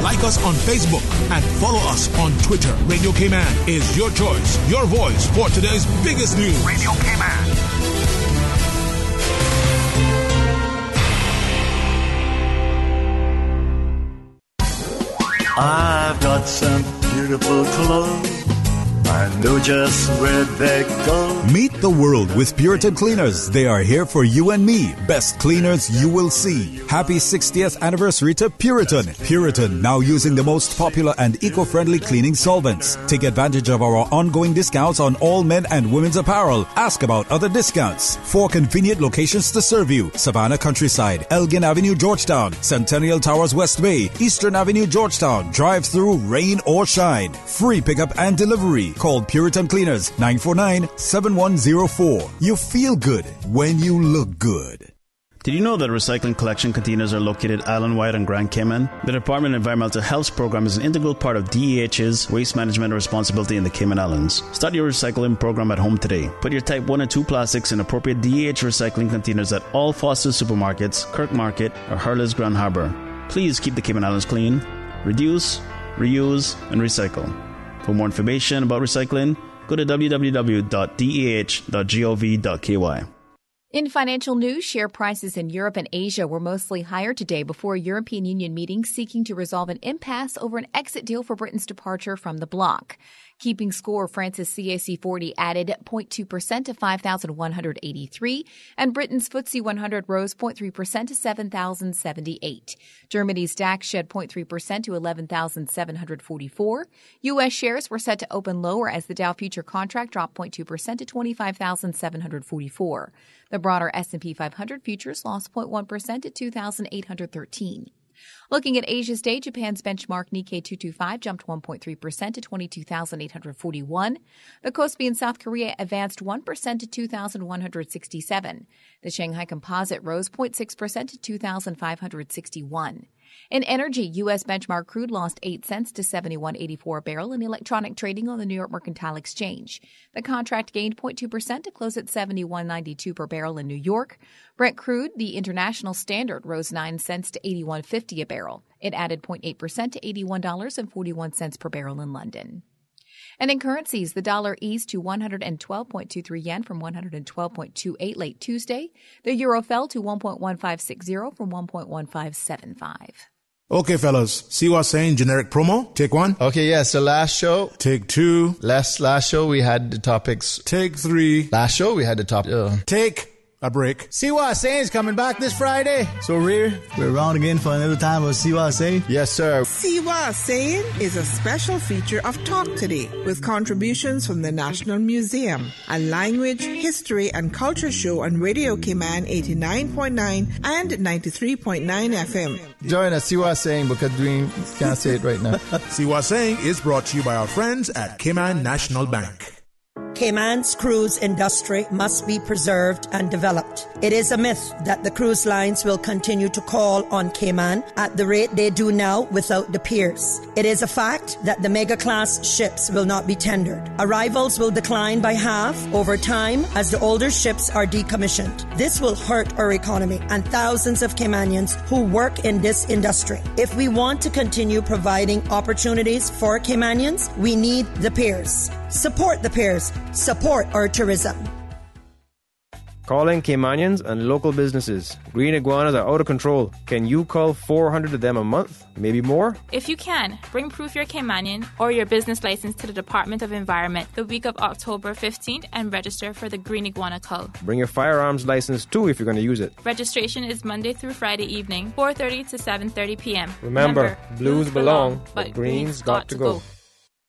Like us on Facebook and follow us on Twitter. Radio Cayman is your choice, your voice for today's biggest news. Radio Cayman. I've got some beautiful clothes. I know just where they go. Meet the world with Puritan Cleaners. They are here for you and me. Best cleaners you will see. Happy 60th anniversary to Puritan. Puritan, now using the most popular and eco-friendly cleaning solvents. Take advantage of our ongoing discounts on all men and women's apparel. Ask about other discounts. 4 convenient locations to serve you. Savannah Countryside, Elgin Avenue, Georgetown, Centennial Towers, West Bay, Eastern Avenue, Georgetown. Drive-through, rain or shine. Free pickup and delivery. Call Puritan Cleaners 949-7104. You feel good when you look good. Did you know that recycling collection containers are located island-wide on Grand Cayman? The Department of Environmental Health's program is an integral part of DEH's waste management responsibility in the Cayman Islands. Start your recycling program at home today. Put your Type 1 and 2 plastics in appropriate DEH recycling containers at all Foster's supermarkets, Kirk Market, or Hurley's Grand Harbor. Please keep the Cayman Islands clean. Reduce, reuse, and recycle. For more information about recycling, go to www.deh.gov.ky. In financial news, share prices in Europe and Asia were mostly higher today before a European Union meeting seeking to resolve an impasse over an exit deal for Britain's departure from the bloc. Keeping score, France's CAC 40 added 0.2% to 5,183, and Britain's FTSE 100 rose 0.3% to 7,078. Germany's DAX shed 0.3% to 11,744. U.S. shares were set to open lower as the Dow future contract dropped 0.2% to 25,744. The broader S&P 500 futures lost 0.1% to 2,813. Looking at Asia's day, Japan's benchmark Nikkei 225 jumped 1.3% to 22,841. The Kospi in South Korea advanced 1% to 2,167. The Shanghai Composite rose 0.6% to 2,561. In energy, U.S. benchmark crude lost 8 cents to 71.84 a barrel in electronic trading on the New York Mercantile Exchange. The contract gained 0.2% to close at 71.92 per barrel in New York. Brent crude, the international standard, rose 9 cents to 81.50 a barrel. It added 0.8% to $81.41 per barrel in London. And in currencies, the dollar eased to 112.23 yen from 112.28 late Tuesday. The euro fell to 1.1560 from 1.1575. Okay, fellas. See what I'm saying? Generic promo. Take 1. Okay, yeah. So last show. Take 2. Last show we had the topics. Take 3. Last show we had the topic. Take a break. See what I'm saying is coming back this Friday. So we're around again for another time of See What I'm Saying. Yes, sir. See What I'm Saying is a special feature of Talk Today with contributions from the National Museum, a language, history, and culture show on Radio Cayman 89.9 and 93.9 FM. Join us, See What I'm Saying, because we can't say it right now. See What I'm Saying is brought to you by our friends at Cayman National Bank. Cayman's cruise industry must be preserved and developed. It is a myth that the cruise lines will continue to call on Cayman at the rate they do now without the piers. It is a fact that the mega-class ships will not be tendered. Arrivals will decline by half over time as the older ships are decommissioned. This will hurt our economy and thousands of Caymanians who work in this industry. If we want to continue providing opportunities for Caymanians, we need the piers. Support the piers. Support our tourism. Calling Caymanians and local businesses. Green iguanas are out of control. Can you cull 400 of them a month? Maybe more? If you can, bring proof you're Caymanian or your business license to the Department of Environment the week of October 15th and register for the Green Iguana Cull. Bring your firearms license too if you're going to use it. Registration is Monday through Friday evening, 4:30 to 7:30 p.m. Remember, blues belong, but green's got to go.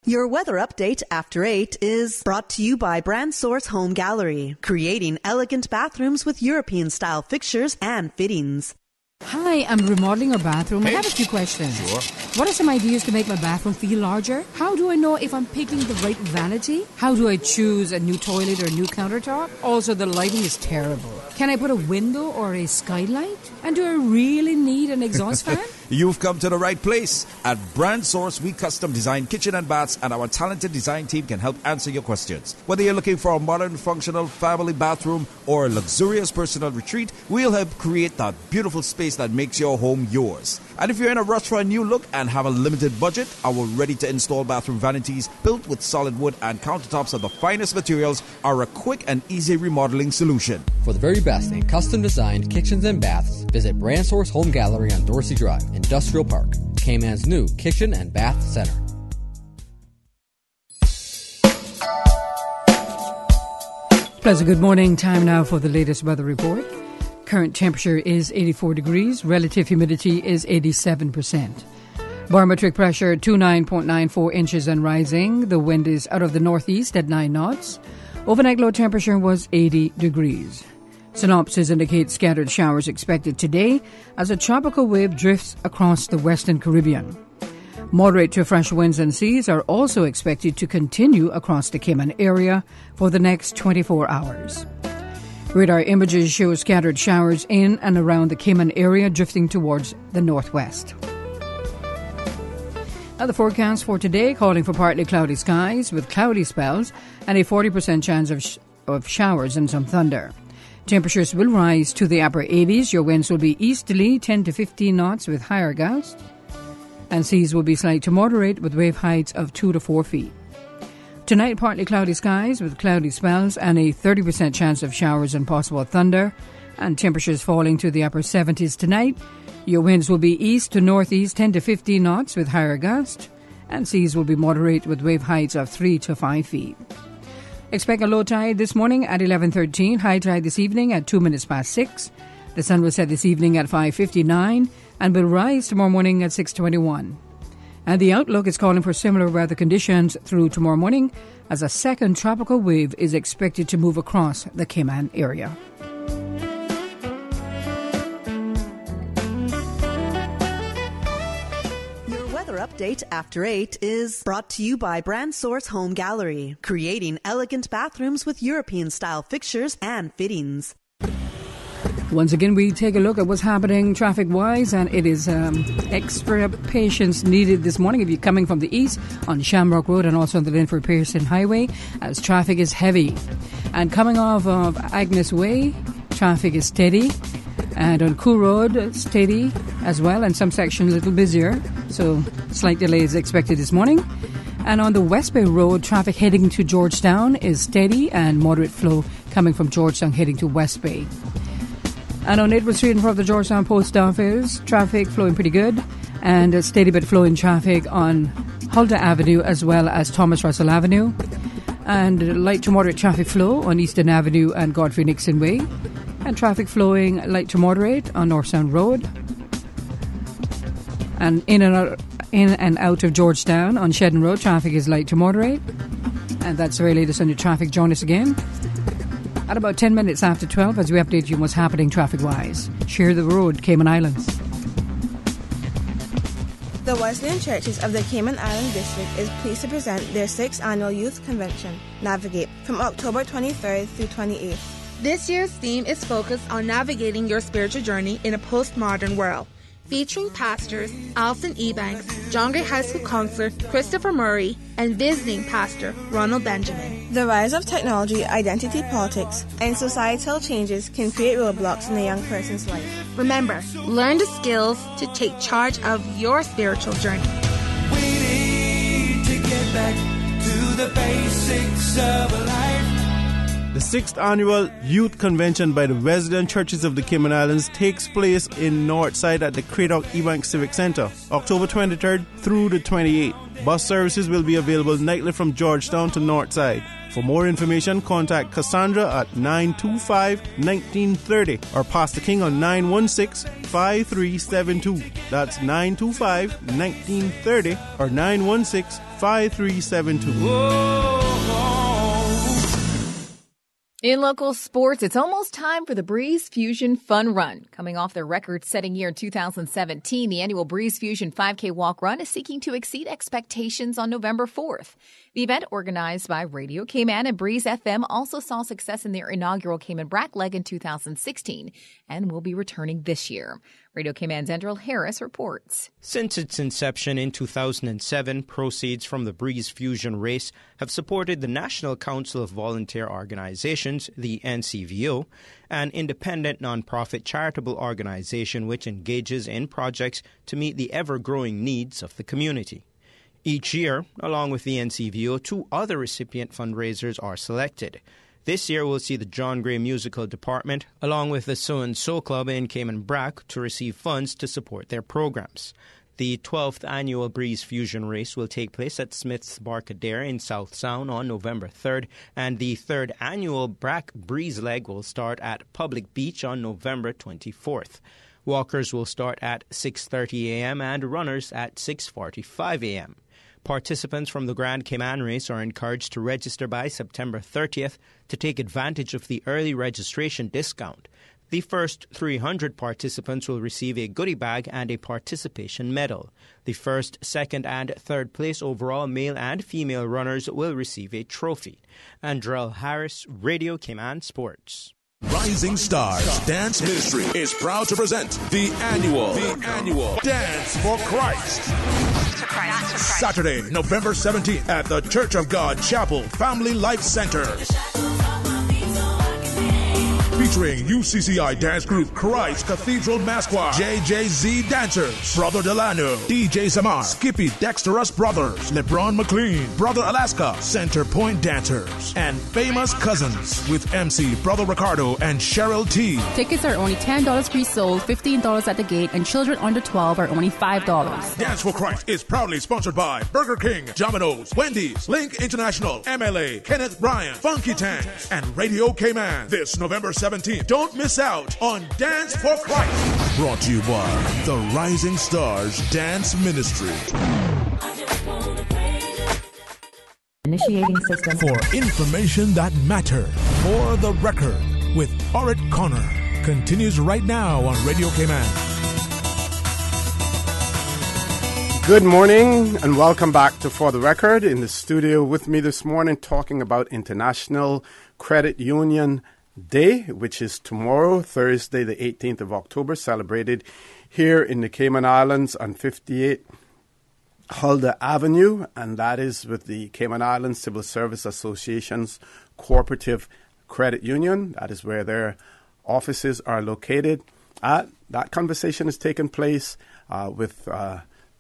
Your weather update after 8 is brought to you by Brand Source Home Gallery, creating elegant bathrooms with European-style fixtures and fittings. Hi, I'm remodeling a bathroom. I have a few questions. Sure. What are some ideas to make my bathroom feel larger? How do I know if I'm picking the right vanity? How do I choose a new toilet or a new countertop? Also, the lighting is terrible. Can I put a window or a skylight? And do I really need an exhaust fan? You've come to the right place. At Brand Source, we custom design kitchen and baths, and our talented design team can help answer your questions. Whether you're looking for a modern, functional family bathroom or a luxurious personal retreat, we'll help create that beautiful space that makes your home yours. And if you're in a rush for a new look and have a limited budget, our ready-to-install bathroom vanities, built with solid wood and countertops of the finest materials, are a quick and easy remodeling solution. For the very best in custom-designed kitchens and baths, visit Brand Source Home Gallery on Dorsey Drive, Industrial Park, Cayman's new kitchen and bath center. Pleasant good morning. Time now for the latest weather report. Current temperature is 84 degrees. Relative humidity is 87%. Barometric pressure 29.94 inches and rising. The wind is out of the northeast at 9 knots. Overnight low temperature was 80 degrees. Synopsis indicates scattered showers expected today as a tropical wave drifts across the western Caribbean. Moderate to fresh winds and seas are also expected to continue across the Cayman area for the next 24 hours. Radar images show scattered showers in and around the Cayman area drifting towards the northwest. Now the forecast for today calling for partly cloudy skies with cloudy spells and a 40% chance of showers and some thunder. Temperatures will rise to the upper 80s. Your winds will be easterly 10 to 15 knots with higher gusts. And seas will be slight to moderate with wave heights of 2 to 4 feet. Tonight, partly cloudy skies with cloudy spells and a 30% chance of showers and possible thunder, and temperatures falling to the upper 70s tonight. Your winds will be east to northeast 10 to 15 knots with higher gusts, and seas will be moderate with wave heights of 3 to 5 feet. Expect a low tide this morning at 11:13, high tide this evening at 2 minutes past 6. The sun will set this evening at 5:59 and will rise tomorrow morning at 6:21. And the outlook is calling for similar weather conditions through tomorrow morning as a second tropical wave is expected to move across the Cayman area. Your weather update after 8 is brought to you by Brand Source Home Gallery, creating elegant bathrooms with European-style fixtures and fittings. Once again, we take a look at what's happening traffic-wise, and it is extra patience needed this morning if you're coming from the east on Shamrock Road and also on the Linford Pearson Highway, as traffic is heavy. And coming off of Agnes Way, traffic is steady. And on Cool Road, steady as well, and some sections a little busier, so slight delays expected this morning. And on the West Bay Road, traffic heading to Georgetown is steady and moderate flow coming from Georgetown heading to West Bay. And on Edward Street in front of the Georgetown Post Office, traffic flowing pretty good, and a steady bit flowing traffic on Huldah Avenue as well as Thomas Russell Avenue, and light to moderate traffic flow on Eastern Avenue and Godfrey Nixon Way, and traffic flowing light to moderate on North Sound Road, and in and out of Georgetown on Shedden Road, traffic is light to moderate. And that's the very latest on your traffic. Join us again at about 10 minutes after 12 as we update you on what's happening traffic-wise. Share the road, Cayman Islands. The Wesleyan Churches of the Cayman Island District is pleased to present their 6th Annual Youth Convention, Navigate, from October 23rd through 28th. This year's theme is focused on navigating your spiritual journey in a postmodern world, featuring pastors Alton Ebanks, John Gray High School counselor Christopher Murray, and visiting pastor Ronald Benjamin. The rise of technology, identity politics, and societal changes can create roadblocks in a young person's life. Remember, learn the skills to take charge of your spiritual journey. We need to get back to the basics of life. The 6th Annual Youth Convention by the Wesleyan Churches of the Cayman Islands takes place in Northside at the Craddock Ebanks Civic Center, October 23rd through the 28th. Bus services will be available nightly from Georgetown to Northside. For more information, contact Cassandra at 925-1930 or Pastor King on 916-5372. That's 925-1930 or 916-5372. In local sports, it's almost time for the Breeze Fusion Fun Run. Coming off their record-setting year in 2017, the annual Breeze Fusion 5K Walk Run is seeking to exceed expectations on November 4th. The event, organized by Radio Cayman and Breeze FM, also saw success in their inaugural Cayman Brack Leg in 2016 and will be returning this year. Radio Cayman's Andrew Harris reports. Since its inception in 2007, proceeds from the Breeze Fusion race have supported the National Council of Volunteer Organizations, the NCVO, an independent nonprofit charitable organization which engages in projects to meet the ever-growing needs of the community. Each year, along with the NCVO, 2 other recipient fundraisers are selected. This year, we'll see the John Gray Musical Department, along with the So and So Club in Cayman Brac, to receive funds to support their programs. The 12th annual Breeze Fusion race will take place at Smith's Barcadere in South Sound on November 3rd, and the 3rd annual Brac Breeze Leg will start at Public Beach on November 24th. Walkers will start at 6:30 a.m. and runners at 6:45 a.m. Participants from the Grand Cayman race are encouraged to register by September 30th to take advantage of the early registration discount. The first 300 participants will receive a goodie bag and a participation medal. The first, second, and third place overall male and female runners will receive a trophy. Andrell Harris, Radio Cayman Sports. Rising Stars Dance Ministry is proud to present the annual Dance for Christ. Saturday, November 17th at the Church of God Chapel Family Life Center. Featuring UCCI dance group Christ Cathedral Masquad, JJZ Dancers, Brother Delano, DJ Samar, Skippy Dexterous Brothers, LeBron McLean, Brother Alaska, Center Point Dancers, and Famous Cousins with MC Brother Ricardo and Cheryl T. Tickets are only $10 pre-sold, $15 at the gate, and children under 12 are only $5. Dance for Christ is proudly sponsored by Burger King, Domino's, Wendy's, Link International, MLA, Kenneth Bryan, Funky Tanks, and Radio Cayman. This November 17th. Don't miss out on Dance for Christ. Brought to you by the Rising Stars Dance Ministry. Initiating system. For information that matters. For the record with Orrett Connor. Continues right now on Radio Cayman. Good morning and welcome back to For the Record. In the studio with me this morning talking about International Credit Union Day, which is tomorrow, Thursday, the 18th of October, celebrated here in the Cayman Islands on 58 Huldah Avenue, and that is with the Cayman Islands Civil Service Association's Cooperative Credit Union. That is where their offices are located. That conversation has taken place with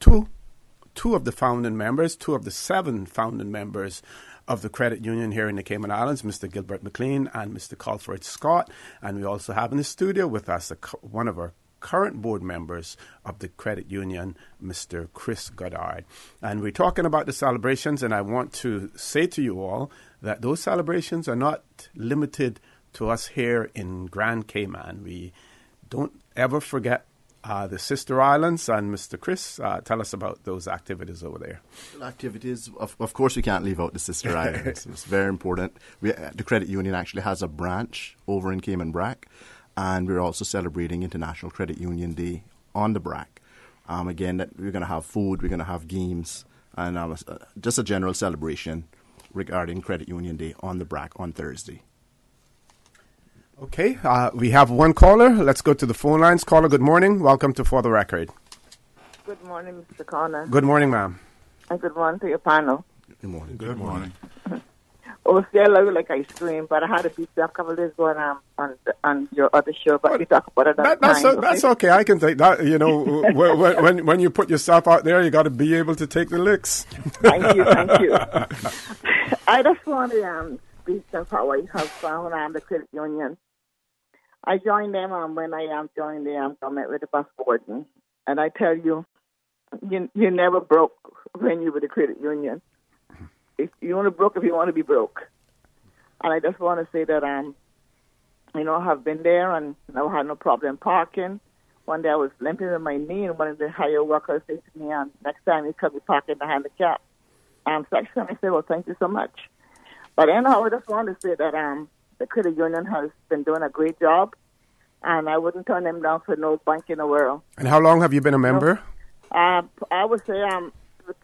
two of the founding members, 2 of the 7 founding members of the credit union here in the Cayman Islands, Mr. Gilbert McLean and Mr. Colford Scott. And we also have in the studio with us one of our current board members of the credit union, Mr. Chris Goddard. And we're talking about the celebrations, and I want to say to you all that those celebrations are not limited to us here in Grand Cayman. We don't ever forget the sister islands, and Mr. Chris, tell us about those activities over there. Activities, of course we can't leave out the sister islands. It's very important. The credit union actually has a branch over in Cayman Brac, and we're also celebrating International Credit Union Day on the Brac. Again, we're going to have food, we're going to have games, and just a general celebration regarding Credit Union Day on the Brac on Thursday. Okay, we have one caller. Let's go to the phone lines. Caller, good morning. Welcome to For the Record. Good morning, Mr. Connor. Good morning, ma'am. And good morning to your panel. Good morning. Good morning. Oh, see, I love you like ice cream, but I had a beat up a couple of days going on your other show, but we talk about it that's okay. I can take that. You know, when you put yourself out there, you got to be able to take the licks. Thank you. I just want to speak on how I have found the credit union. I joined them when I joined the government with the bus warden, and I tell you, you never broke when you were the credit union. If you want to broke, if you want to be broke. And I just want to say that I have been there and never had no problem parking. One day I was limping with my knee, and one of the higher workers said to me, next time you could be parking the handicap section. I said, well, thank you so much. But anyhow, I just want to say that the credit union has been doing a great job, and I wouldn't turn them down for no bank in the world. And how long have you been a member? I would say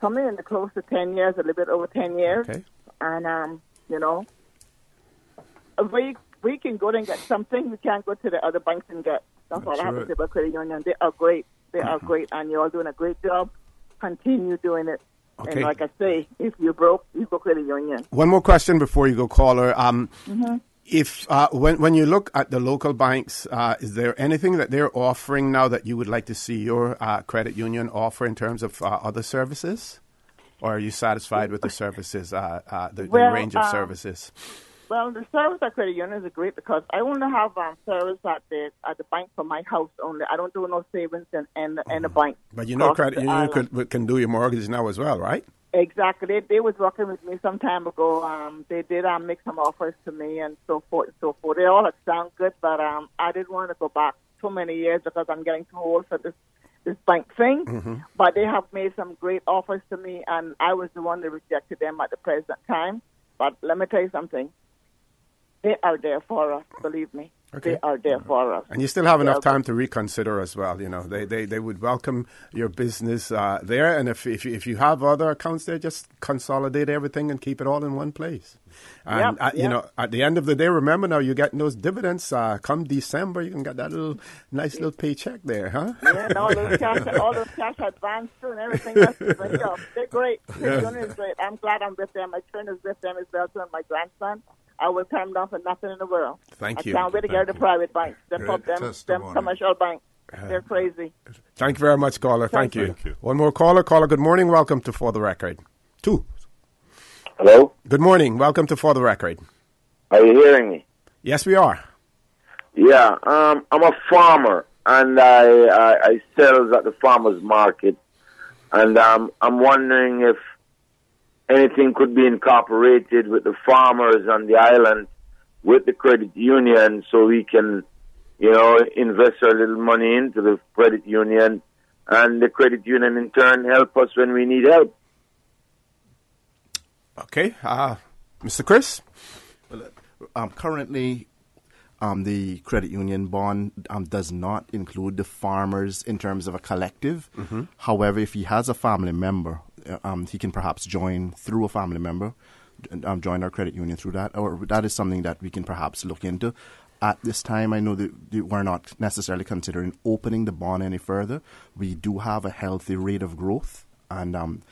coming in close to 10 years, a little bit over 10 years. Okay. And, we can go there and get something we can't go to the other banks and get. That's all I have to say about Credit Union. They are great. They are great, and you're all doing a great job. Continue doing it. Okay. And like I say, if you're broke, you go Credit Union. One more question before you go, caller. If when you look at the local banks, is there anything that they're offering now that you would like to see your credit union offer in terms of other services? Or are you satisfied with the services, the range of services? Well, the service at Credit Union is great because I only have service at the bank for my house only. I don't do no savings in the bank. But you know Credit Union can do your mortgage now as well, right? Exactly. They was working with me some time ago. They did make some offers to me and so forth and so forth. They all sound good, but I didn't want to go back too many years because I'm getting too old for this bank thing. But they have made some great offers to me, and I was the one that rejected them at the present time. But let me tell you something. They are there for us, believe me. Okay. They are there for us. And you still have enough time to reconsider as well. You know, they would welcome your business there. And if you have other accounts there, just consolidate everything and keep it all in one place. And, you know, at the end of the day, remember now, you're getting those dividends. Come December, you can get that nice little paycheck there, huh? Yeah, and all those cash advance too and everything else. They're great. Credit Union is great. I'm glad I'm with them. My friend is with them as well too, and my grandson. I will turn them down for nothing in the world. Thank you. I can't wait to get the private banks. Them commercial banks. They're crazy. Thank you very much, caller. Thank you. One more caller. Caller, good morning. Welcome to For the Record. 2. Hello? Good morning. Welcome to For the Record. Are you hearing me? Yes, we are. Yeah, I'm a farmer, and I sell at the farmer's market, and I'm wondering if anything could be incorporated with the farmers on the island with the credit union so we can, you know, invest our little money into the credit union and the credit union in turn help us when we need help. Okay. Mr. Chris? Well, currently, the credit union bond does not include the farmers in terms of a collective. However, if he has a family member, he can perhaps join through a family member, join our credit union through that, or that is something that we can perhaps look into. At this time, I know that we're not necessarily considering opening the bond any further. We do have a healthy rate of growth, and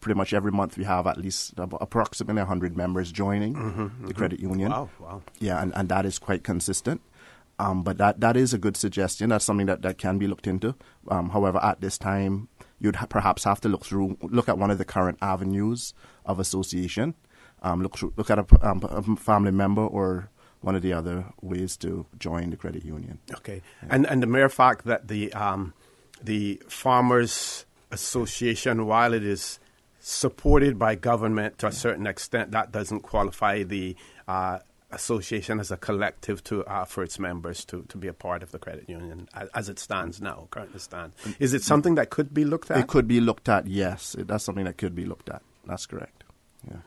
pretty much every month we have at least approximately 100 members joining the credit union. Wow. Yeah, and that is quite consistent. But that is a good suggestion. That's something that can be looked into. However, at this time, you'd perhaps have to look at one of the current avenues of association. Look at a family member or one of the other ways to join the credit union. Okay, and the mere fact that the Farmers Association, while it is supported by government to a certain extent, that doesn't qualify the association as a collective for its members to be a part of the credit union as it stands now, currently stands. Is it something that could be looked at? It could be looked at, yes. That's something that could be looked at. That's correct. Yeah.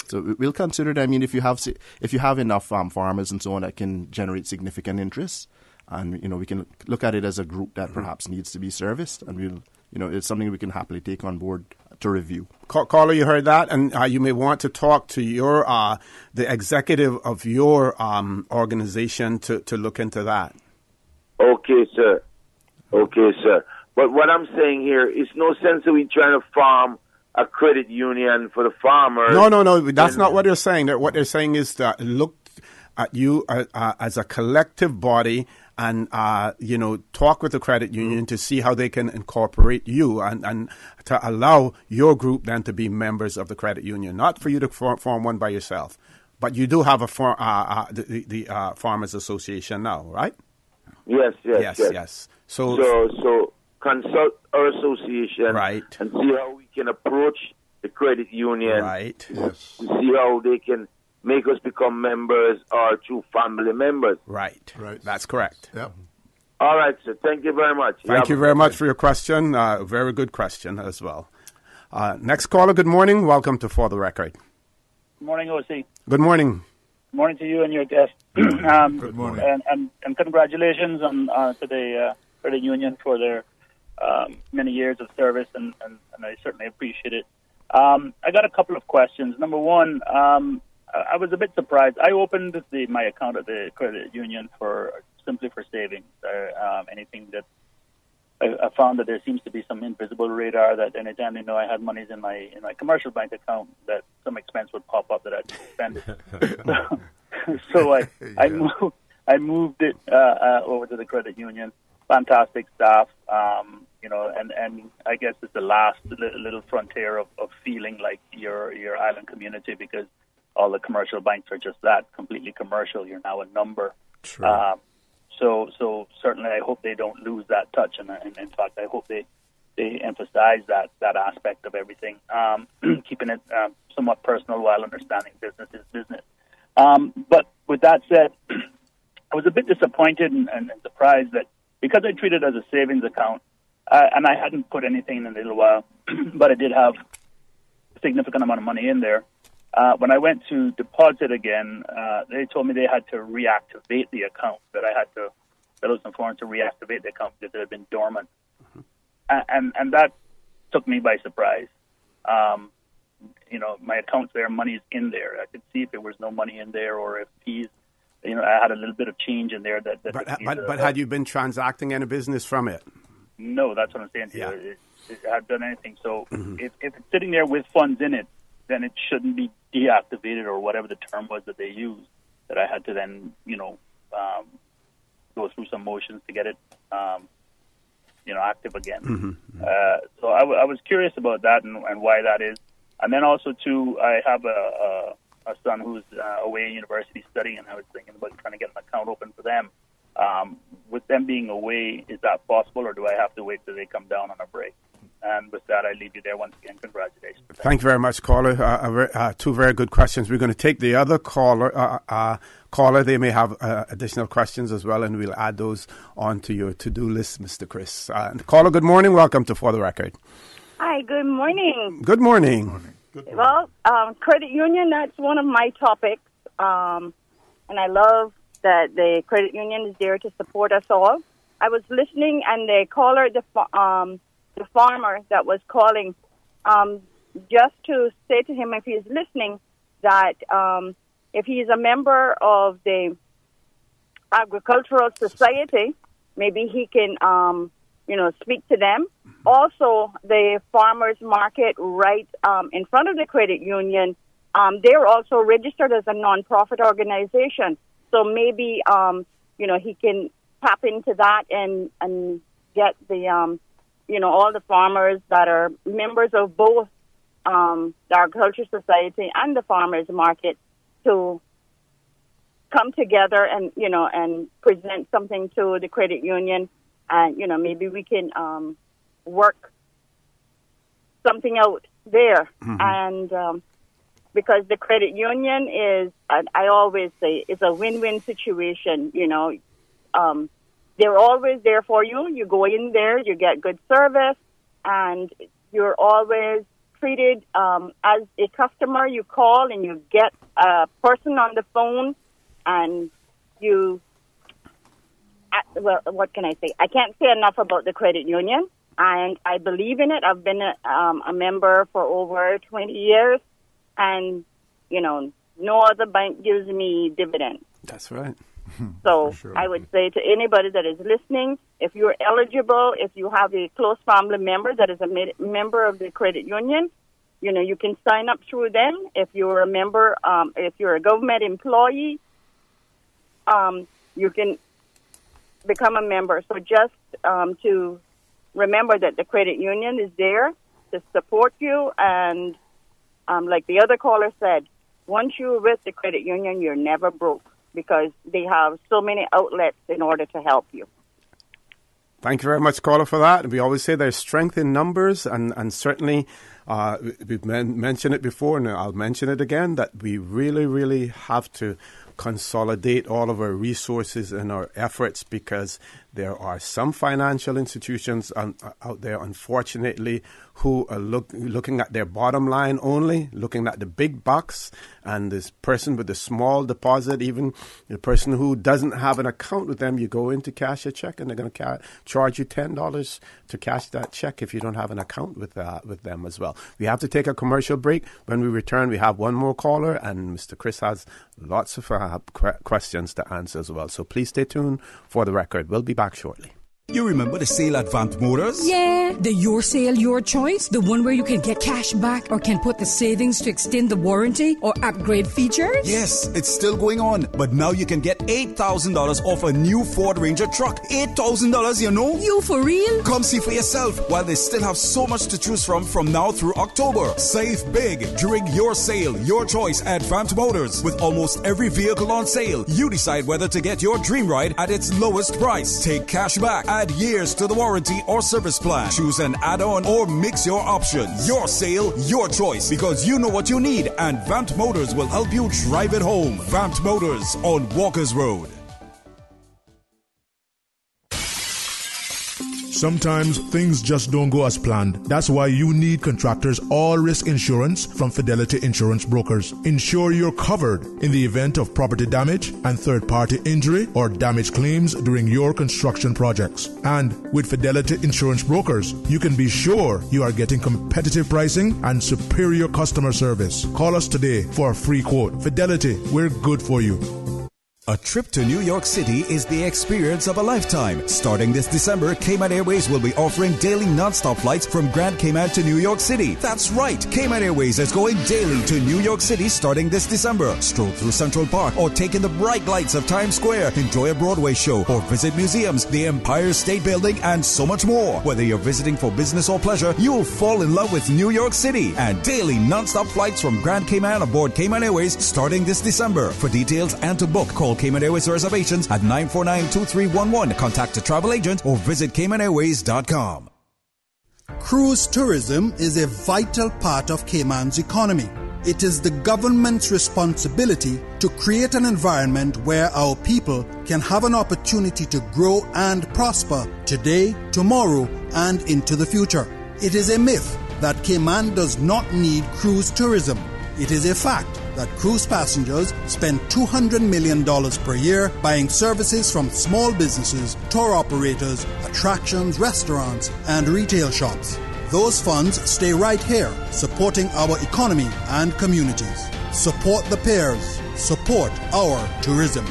So we'll consider it. I mean, if you have enough farmers and so on that can generate significant interest, and you know, we can look at it as a group that perhaps needs to be serviced, and we'll, you know, it's something we can happily take on board to review. Caller, you heard that, and you may want to talk to your the executive of your organization to look into that. Okay, sir. But what I'm saying here is no sense that we trying to farm a credit union for the farmers. No. That's not what they're saying. What they're saying is that look at you as a collective body and, you know, talk with the credit union to see how they can incorporate you and to allow your group then to be members of the credit union, not for you to form one by yourself. But you do have the Farmers Association now, right? Yes. So consult our association, right, and see how we can approach the credit union, right? Yes. To see how they can make us become members or through family members. Right. That's correct. Yep. All right, sir. Thank you very much. Thank you very much for your question. Very good question as well. Next caller, good morning. Welcome to For the Record. Good morning, OC. Good morning. Good morning to you and your guest. Good morning. And congratulations on to the credit union for their many years of service, and I certainly appreciate it. I got a couple of questions. Number one, I was a bit surprised. I opened my account at the credit union for simply for savings. Anything that I found that there seems to be some invisible radar that anytime they know I had monies in my commercial bank account, that some expense would pop up that I'd spend it. So I moved it over to the credit union. Fantastic staff, and I guess it's the last little frontier of feeling like your island community, because all the commercial banks are just that, completely commercial. You're now a number. True. So certainly I hope they don't lose that touch, and in fact I hope they emphasize that aspect of everything, keeping it somewhat personal while understanding business is business. But with that said, I was a bit disappointed and surprised that because I treated it as a savings account, and I hadn't put anything in a little while, but I did have a significant amount of money in there. When I went to deposit again, they told me they had to reactivate the account, that I had to fill out some forms to reactivate the account because it had been dormant. And that took me by surprise. My account's there, money's in there. I could see if there was no money in there, or if fees, I had a little bit of change in there. But had you been transacting any business from it? No, that's what I'm saying to you. It hadn't done anything. So if it's sitting there with funds in it, then it shouldn't be deactivated, or whatever the term was that they used, that I had to then, go through some motions to get it, active again. So I was curious about that and why that is. And then also, too, I have a son who's away at university studying, and I was thinking about trying to get an account open for them. With them being away, is that possible, or do I have to wait till they come down on a break? And with that, I leave you there. Once again, congratulations. Thank you very much, caller. Two very good questions. We're going to take the other caller. They may have additional questions as well, and we'll add those onto your to-do list, Mr. Chris. Caller, good morning. Welcome to For the Record. Hi, good morning. Good morning. Well, credit union, that's one of my topics. And I love that the credit union is there to support us all. I was listening, and the caller, the farmer that was calling, just to say to him, if he's listening, that if he's a member of the agricultural society, maybe he can, speak to them. Also, the farmers market right in front of the credit union, they're also registered as a non-profit organization. So maybe, he can tap into that and get the, all the farmers that are members of both the agricultural society and the farmers market to come together and, and present something to the credit union. And, maybe we can work something out there. And because the credit union is, I always say, it's a win-win situation. They're always there for you. You go in there, you get good service, and you're always treated as a customer. You call and you get a person on the phone, and you... Well, what can I say? I can't say enough about the credit union, and I believe in it. I've been a member for over 20 years, and, no other bank gives me dividends. That's right. So I would say to anybody that is listening, if you're eligible, if you have a close family member that is a member of the credit union, you can sign up through them. If you're a member, if you're a government employee, you can become a member. So just to remember that the credit union is there to support you. And like the other caller said, once you're with the credit union, you're never broke, because they have so many outlets in order to help you. Thank you very much, caller, for that. We always say there's strength in numbers, and certainly we've mentioned it before, and I'll mention it again, that we really, really have to consolidate all of our resources and our efforts, because there are some financial institutions out there, unfortunately, who are looking at their bottom line only, looking at the big bucks, and this person with a small deposit, even the person who doesn't have an account with them, you go in to cash a check, and they're going to charge you $10 to cash that check if you don't have an account with them as well. well. We have to take a commercial break. When we return, we have one more caller, and Mr. Chris has lots of questions to answer as well. So please stay tuned for the record. We'll be back shortly. You remember the sale at Vamped Motors? Yeah, the Your Sale, Your Choice, the one where you can get cash back or can put the savings to extend the warranty or upgrade features? Yes, it's still going on, but now you can get $8,000 off a new Ford Ranger truck. $8,000, you know? You for real? Come see for yourself while they still have so much to choose from now through October. Save big during Your Sale, Your Choice at Vamped Motors. With almost every vehicle on sale, you decide whether to get your dream ride at its lowest price. Take cash back. Add years to the warranty or service plan. Choose an add-on or mix your options. Your sale, your choice, because you know what you need, and Vamped Motors will help you drive it home. Vamped Motors on Walkers Road. Sometimes things just don't go as planned. That's why you need Contractors All-Risk Insurance from Fidelity Insurance Brokers. Ensure you're covered in the event of property damage and third-party injury or damage claims during your construction projects. And with Fidelity Insurance Brokers, you can be sure you are getting competitive pricing and superior customer service. Call us today for a free quote. Fidelity, we're good for you. A trip to New York City is the experience of a lifetime. Starting this December, Cayman Airways will be offering daily non-stop flights from Grand Cayman to New York City. That's right, Cayman Airways is going daily to New York City starting this December. Stroll through Central Park or take in the bright lights of Times Square, enjoy a Broadway show or visit museums, the Empire State Building, and so much more. Whether you're visiting for business or pleasure, you'll fall in love with New York City. And daily non-stop flights from Grand Cayman aboard Cayman Airways starting this December. For details and to book, call Cayman Airways reservations at 949-2311. Contact a travel agent or visit CaymanAirways.com. Cruise tourism is a vital part of Cayman's economy. It is the government's responsibility to create an environment where our people can have an opportunity to grow and prosper today, tomorrow, and into the future. It is a myth that Cayman does not need cruise tourism. It is a fact that cruise passengers spend $200 million per year buying services from small businesses, tour operators, attractions, restaurants, and retail shops. Those funds stay right here, supporting our economy and communities. Support the pairs. Support our tourism.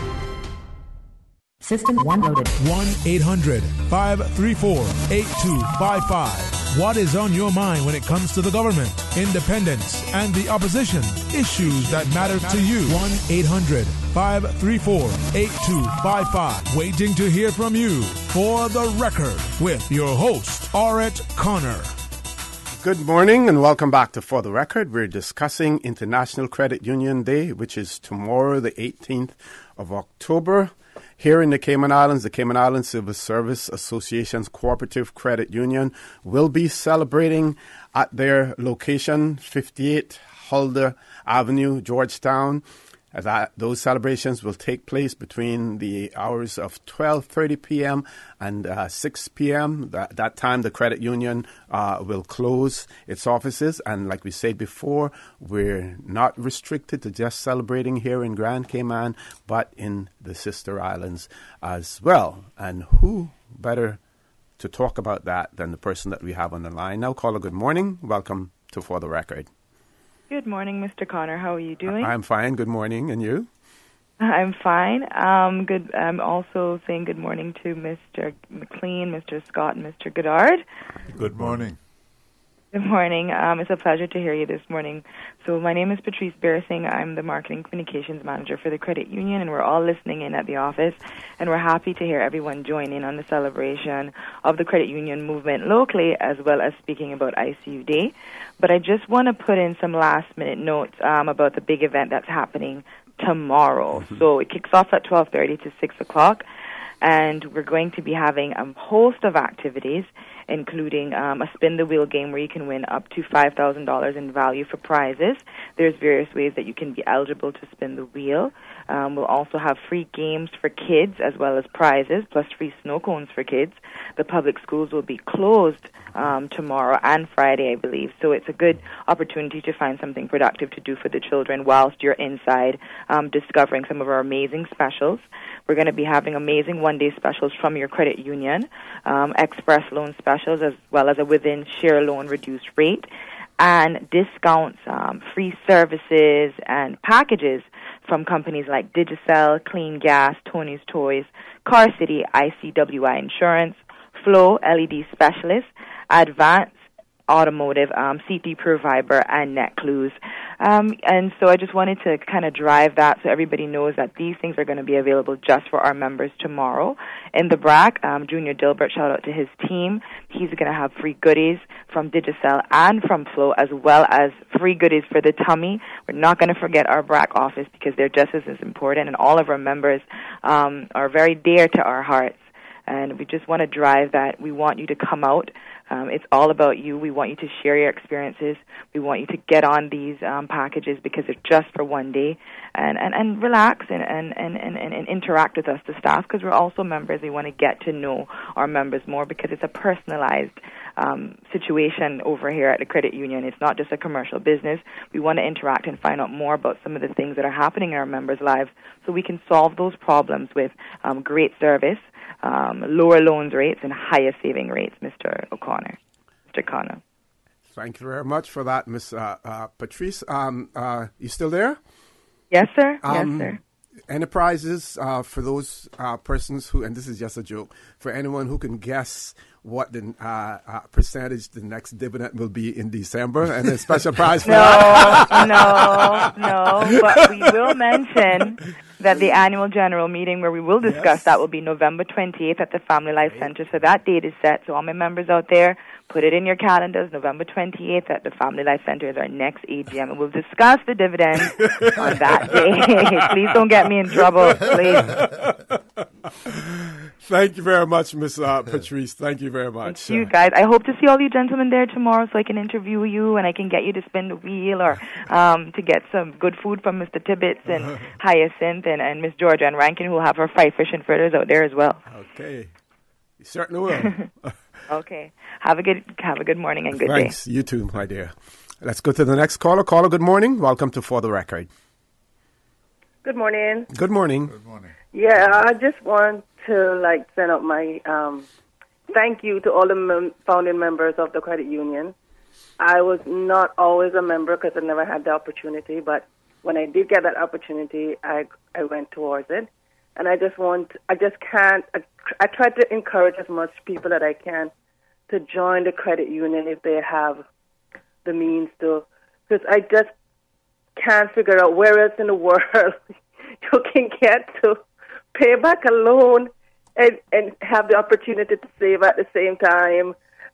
System 1 loaded. 1-800-534-8255. What is on your mind when it comes to the government, independence, and the opposition? Issues that matter to you. 1-800-534-8255. Waiting to hear from you. For the record, with your host, Orrett Connor. Good morning and welcome back to For the Record. We're discussing International Credit Union Day, which is tomorrow, the 18th of October. Here in the Cayman Islands, the Cayman Islands Civil Service Association's Cooperative Credit Union will be celebrating at their location, 58 Huldah Avenue, Georgetown. Those celebrations will take place between the hours of 12:30 p.m. and 6 p.m. That time, the credit union will close its offices. And like we said before, we're not restricted to just celebrating here in Grand Cayman, but in the sister islands as well. And who better to talk about that than the person that we have on the line now? Caller, good morning. Welcome to For the Record. Good morning, Mr. Connor. How are you doing? I'm fine. Good morning. And you? I'm fine. Good. I'm also saying good morning to Mr. McLean, Mr. Scott, and Mr. Goddard. Good morning. Good morning. It's a pleasure to hear you this morning. So my name is Patrice Bersing. I'm the Marketing Communications Manager for the Credit Union, and we're all listening in at the office, and we're happy to hear everyone join in on the celebration of the credit union movement locally, as well as speaking about ICU Day. But I just want to put in some last-minute notes about the big event that's happening tomorrow. Mm-hmm. So it kicks off at 12:30 to 6 o'clock, and we're going to be having a host of activities, including a spin-the-wheel game where you can win up to $5,000 in value for prizes. There's various ways that you can be eligible to spin the wheel. We'll also have free games for kids as well as prizes, plus free snow cones for kids. The public schools will be closed tomorrow and Friday, I believe. So it's a good opportunity to find something productive to do for the children whilst you're inside discovering some of our amazing specials. We're going to be having amazing one-day specials from your credit union, express loan specials, as well as a within share loan reduced rate. and discounts, free services, and packages from companies like Digicel, Clean Gas, Tony's Toys, Car City, ICWI Insurance, Flow, LED Specialists, Advanced Automotive, CT Provider, and NetClues. And so I just wanted to kind of drive that so everybody knows that these things are going to be available just for our members tomorrow. In the BRAC, Junior Gilbert, shout out to his team. He's going to have free goodies from Digicel and from Flow, as well as free goodies for the tummy. We're not going to forget our BRAC office because they're just as important, and all of our members are very dear to our hearts. And we just want to drive that. We want you to come out. It's all about you. We want you to share your experiences. We want you to get on these packages because they're just for one day, and relax and interact with us, the staff, because we're also members. We want to get to know our members more because it's a personalized situation over here at the credit union. It's not just a commercial business. We want to interact and find out more about some of the things that are happening in our members' lives so we can solve those problems with great service, lower loans rates, and higher saving rates, Mr. O'Connor. Mr. Connor. Thank you very much for that, Miss Patrice. You still there? Yes, sir. Yes, sir. Any prizes for those persons who, and this is just a joke, for anyone who can guess what the percentage the next dividend will be in December, and a special prize for that? No. But we will mention that the annual general meeting where we will discuss that will be November 28th at the Family Life Center. So that date is set. So all my members out there, put it in your calendars. November 28th at the Family Life Center is our next AGM, and we'll discuss the dividends on that day. Please don't get me in trouble, please. Thank you very much, Miss Patrice. Thank you very much. Thank you, guys. I hope to see all you gentlemen there tomorrow so I can interview you and I can get you to spin the wheel or to get some good food from Mr. Tibbetts and Hyacinth and Miss Georgia and Rankin, who will have her fried fish and fritters out there as well. Okay. You certainly will. Okay. Have a good morning and good day. Thanks. You too, my dear. Let's go to the next caller. Caller, good morning. Welcome to For the Record. Good morning. Good morning. Good morning. Yeah, I just want to send out my thank you to all the founding members of the credit union. I was not always a member because I never had the opportunity, but when I did get that opportunity, I went towards it. And I try to encourage as much people that I can to join the credit union if they have the means to, because I just can't figure out where else in the world you can get to pay back a loan and have the opportunity to save at the same time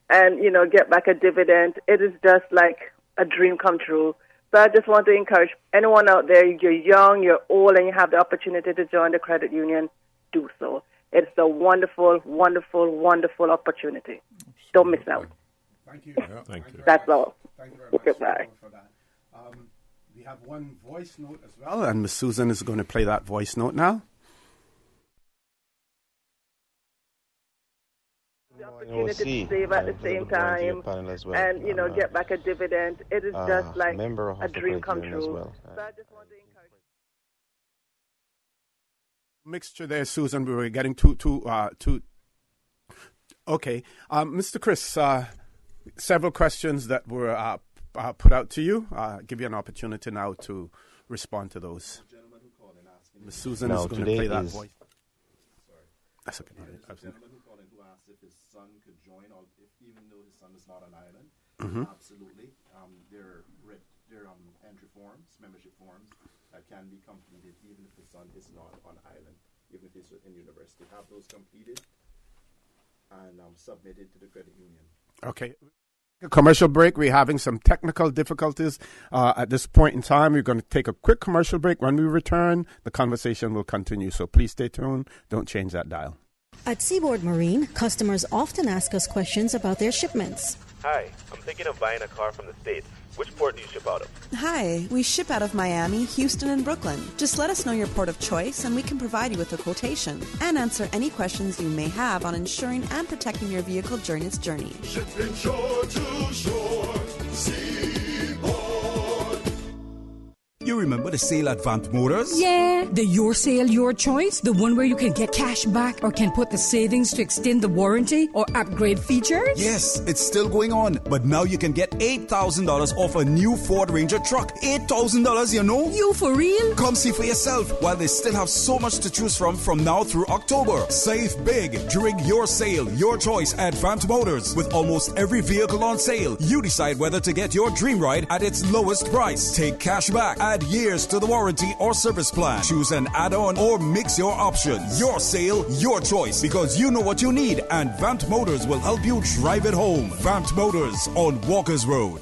and, get back a dividend. It is just like a dream come true. So I just want to encourage anyone out there, you're young, you're old, and you have the opportunity to join the credit union, do so. It's a wonderful, wonderful, wonderful opportunity. Don't miss out. Thank you. Thank you. That's all. Thank you very much. Goodbye. For that. We have one voice note as well, and Miss Susan is going to play that voice note now. The opportunity to save at the same time and, get back a dividend. It is just like a dream come true. So I just want to encourage. Mixture there, Susan. We were getting too. Okay, Mr. Chris. Several questions that were put out to you. Give you an opportunity now to respond to those. Ms. Susan is going to play that voice. That's okay. If his son could join, even though his son is not on island. Absolutely. There are entry forms, membership forms that can be completed even if the son is not on island, even if he's in university. Have those completed and submitted to the credit union. Okay. A commercial break. We're having some technical difficulties at this point in time. We're going to take a quick commercial break. When we return, the conversation will continue. So please stay tuned. Don't change that dial. At Seaboard Marine, customers often ask us questions about their shipments. Hi, I'm thinking of buying a car from the States. Which port do you ship out of? Hi, we ship out of Miami, Houston, and Brooklyn. Just let us know your port of choice and we can provide you with a quotation and answer any questions you may have on insuring and protecting your vehicle during its journey. Shipping shore to shore, Seaboard. You remember the sale at Vamped Motors? Yeah, the Your Sale, Your Choice, the one where you can get cash back or can put the savings to extend the warranty or upgrade features? Yes, it's still going on, but now you can get $8,000 off a new Ford Ranger truck. $8,000, you know? You for real? Come see for yourself while they still have so much to choose from now through October. Save big during Your Sale, Your Choice at Vamped Motors. With almost every vehicle on sale, you decide whether to get your dream ride at its lowest price. Take cash back, add years to the warranty or service plan. Choose an add-on or mix your options. Your sale, your choice, because you know what you need, and Vamped Motors will help you drive it home. Vamped Motors on Walker's Road.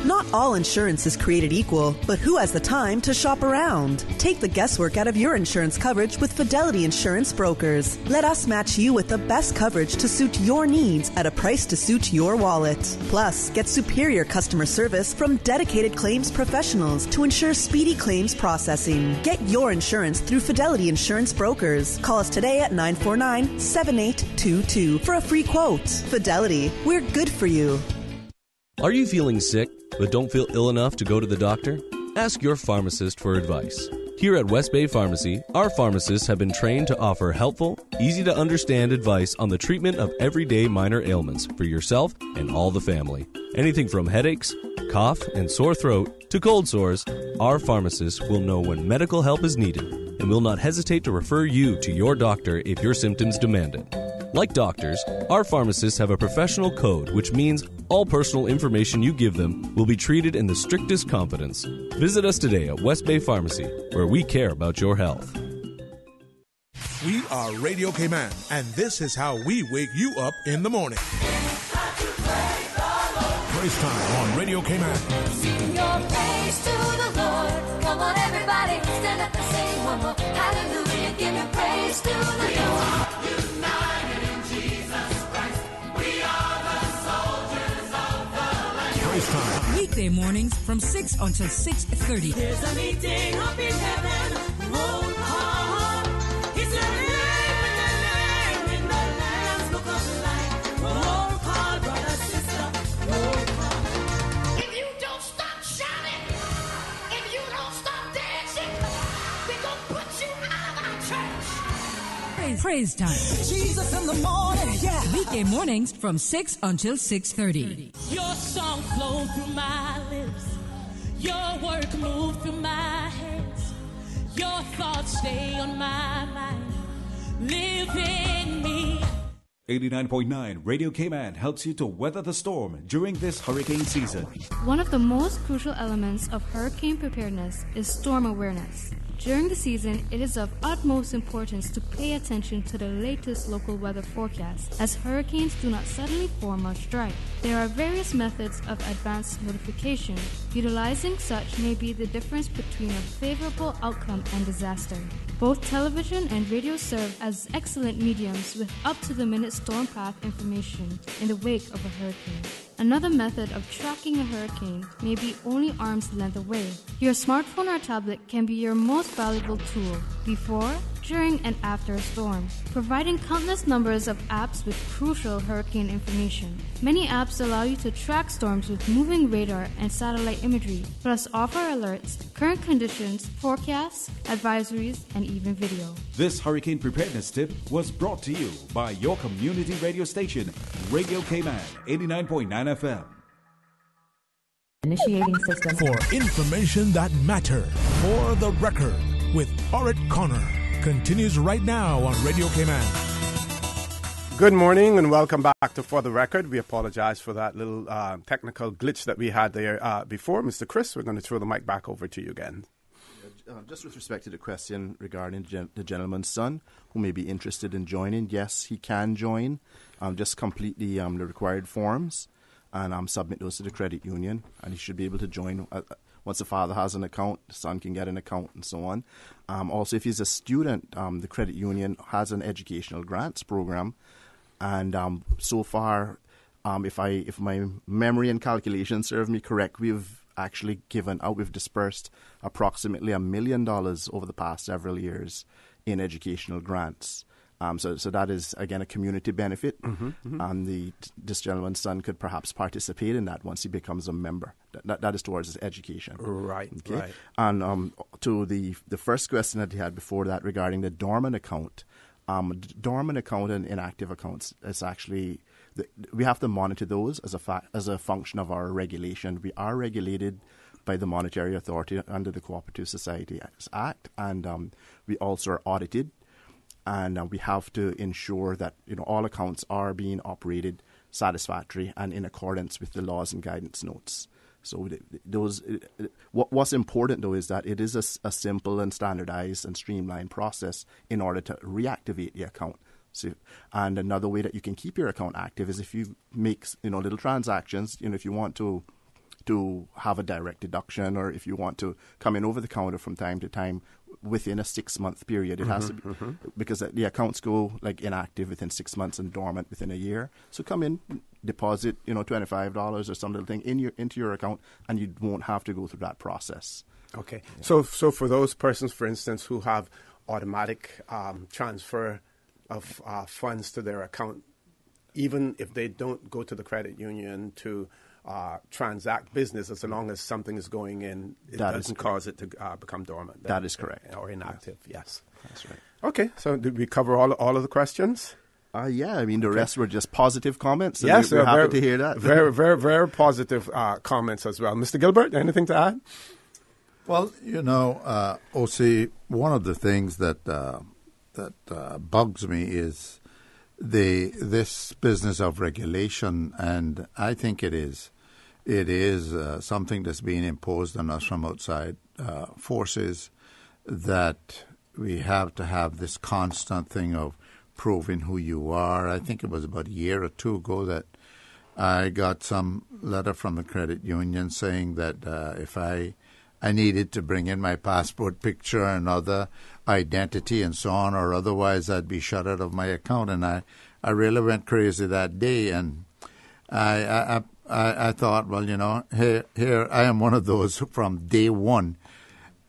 Not all insurance is created equal, but who has the time to shop around? Take the guesswork out of your insurance coverage with Fidelity Insurance Brokers. Let us match you with the best coverage to suit your needs at a price to suit your wallet. Plus, get superior customer service from dedicated claims professionals to ensure speedy claims processing. Get your insurance through Fidelity Insurance Brokers. Call us today at 949-7822 for a free quote. Fidelity, we're good for you. Are you feeling sick but don't feel ill enough to go to the doctor? Ask your pharmacist for advice. Here at West Bay Pharmacy, our pharmacists have been trained to offer helpful, easy-to-understand advice on the treatment of everyday minor ailments for yourself and all the family. Anything from headaches, cough, and sore throat to cold sores, our pharmacists will know when medical help is needed and will not hesitate to refer you to your doctor if your symptoms demand it. Like doctors, our pharmacists have a professional code, which means all personal information you give them will be treated in the strictest confidence. Visit us today at West Bay Pharmacy, where we care about your health. We are Radio Cayman, and this is how we wake you up in the morning. Praise time on Radio Cayman. Sing your praise to the Lord. Come on, everybody, stand up and sing one more. Hallelujah, give your praise to the Lord. We are united in Jesus Christ. We are the soldiers of the land. Praise time. Weekday mornings from 6 until 6:30. There's a meeting up in heaven. Roll call. He's a name in the Lamb's Book of Life. Roll call, brother, sister. Roll call. If you don't stop shouting, if you don't stop dancing, we're going to put you out of our church. Praise time. Jesus in the morning, yeah. Weekday mornings from 6 until 6:30. Your song flowed through my lips. Your work moved through my hands. Your thoughts stay on my mind. Live in me. 89.9 Radio Cayman helps you to weather the storm during this hurricane season. One of the most crucial elements of hurricane preparedness is storm awareness. During the season, it is of utmost importance to pay attention to the latest local weather forecasts, as hurricanes do not suddenly form or strike. There are various methods of advanced notification. Utilizing such may be the difference between a favorable outcome and disaster. Both television and radio serve as excellent mediums with up-to-the-minute storm path information in the wake of a hurricane. Another method of tracking a hurricane may be only arm's length away. Your smartphone or tablet can be your most valuable tool before, during, and after a storm, providing countless numbers of apps with crucial hurricane information. Many apps allow you to track storms with moving radar and satellite imagery, plus offer alerts, current conditions, forecasts, advisories, and even video. This hurricane preparedness tip was brought to you by your community radio station, Radio Cayman, 89.9 FM. Initiating system. For information that matters, for the record, with Orrett Connor. Continues right now on Radio Cayman. Good morning and welcome back to For the Record. We apologize for that little technical glitch that we had there before. Mr. Chris, we're going to throw the mic back over to you again. Just with respect to the question regarding the gentleman's son who may be interested in joining, yes, he can join. Just complete the required forms and submit those to the credit union, and he should be able to join. Once the father has an account, the son can get an account and so on. Also, if he's a student, the credit union has an educational grants program. And so far, if my memory and calculations serve me correct, we've actually we've dispersed approximately $1 million over the past several years in educational grants. So that is, again, a community benefit. And this gentleman's son could perhaps participate in that once he becomes a member. That is towards his education. Right, okay? right. And to the first question that he had before that regarding the dormant account, dormant account and inactive accounts is actually, we have to monitor those as a function of our regulation. We are regulated by the Monetary Authority under the Cooperative Society Act, and we also are audited. And we have to ensure that all accounts are being operated satisfactory and in accordance with the laws and guidance notes. So what's important, though, is that it is a simple and standardized and streamlined process in order to reactivate the account. So, and another way that you can keep your account active is if you make little transactions. If you want to have a direct deduction, or if you want to come in over the counter from time to time within a 6-month period. It has to be, because the accounts go inactive within 6 months and dormant within a year. So come in, deposit, $25 or some little thing into your account, and you won't have to go through that process. Okay. Yeah. So for those persons, for instance, who have automatic transfer of funds to their account, even if they don't go to the credit union to transact business, as long as something is going in, it doesn't cause it to become dormant. That is correct. Or inactive, yes. That's right. Okay, so did we cover all of the questions? Yeah, I mean, the rest were just positive comments. Yes, we're happy to hear that. Very, very, very positive comments as well. Mr. Gilbert, anything to add? Well, OC, one of the things that bugs me is this business of regulation, and I think it is something that's being imposed on us from outside forces, that we have to have this constant thing of proving who you are. I think it was about a year or two ago that I got some letter from the credit union saying that if I needed to bring in my passport picture and other identity and so on, or otherwise I'd be shut out of my account. And I really went crazy that day, and I thought, well, here I am, one of those from day one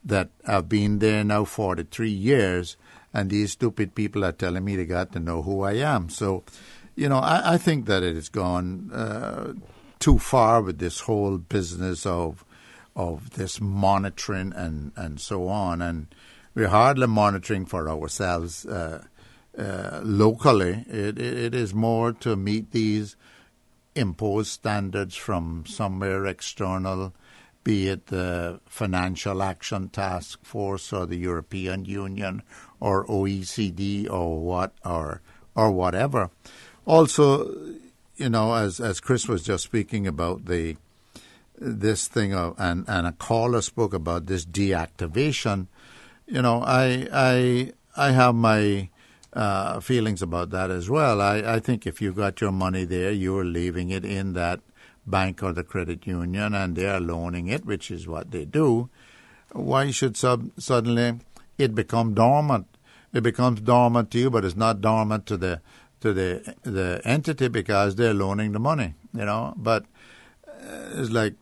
that I've been there now 43 years, and these stupid people are telling me they got to know who I am. So, I think that it has gone too far with this whole business of this monitoring and so on. And we're hardly monitoring for ourselves locally. It is more to meet these imposed standards from somewhere external, be it the Financial Action Task Force or the European Union or OECD or whatever. Also, as Chris was just speaking about this thing of, and a caller spoke about this deactivation. I have my feelings about that as well. I think if you got your money there, you are leaving it in that bank or the credit union, and they are loaning it, which is what they do. Why should suddenly it become dormant? It becomes dormant to you, but it's not dormant to the entity because they're loaning the money. But it's like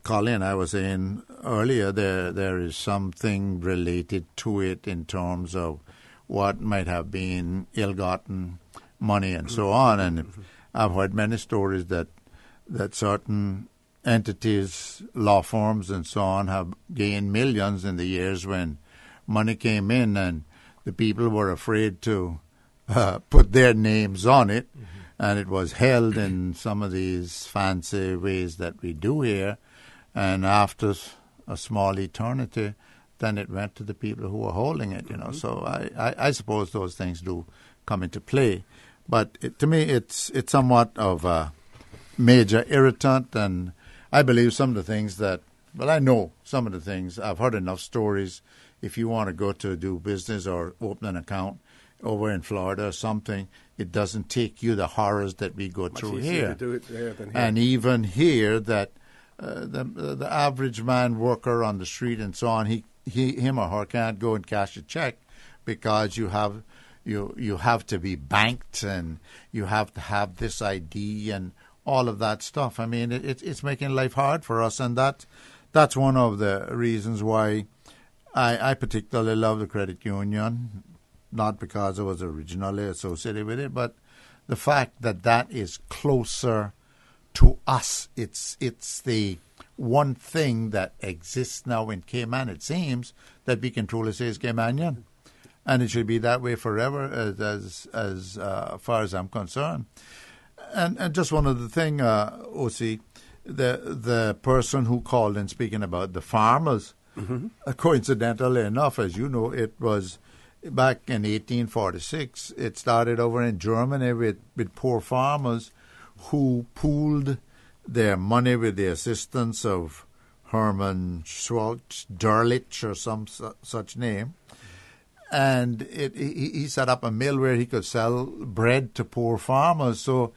Colin and I was saying earlier, there is something related to it in terms of what might have been ill-gotten money and so on. And I've heard many stories that certain entities, law firms and so on, have gained millions in the years when money came in and the people were afraid to put their names on it. And it was held in some of these fancy ways that we do here. And after a small eternity, then it went to the people who were holding it, So I suppose those things do come into play. But to me, it's somewhat of a major irritant. And I believe some of the things that, I know some of the things. I've heard enough stories. If you want to go to do business or open an account over in Florida or something, it doesn't take you the horrors that we go through here. To do it there than here. And even here, that the average man worker on the street and so on, him or her can't go and cash a check because you have to be banked and you have to have this ID and all of that stuff. I mean, it's making life hard for us, and that's one of the reasons why I particularly love the credit union. not because I was originally associated with it, but the fact that that is closer to us. It's the one thing that exists now in Cayman, it seems, that we can truly say is Caymanian. And it should be that way forever as far as I'm concerned. And just one other thing, O.C., the person who called in speaking about the farmers, coincidentally enough, as you know, it was back in 1846. It started over in Germany with poor farmers who pooled their money with the assistance of Hermann Schwartz, Derlich, or some such name. And he set up a mill where he could sell bread to poor farmers. So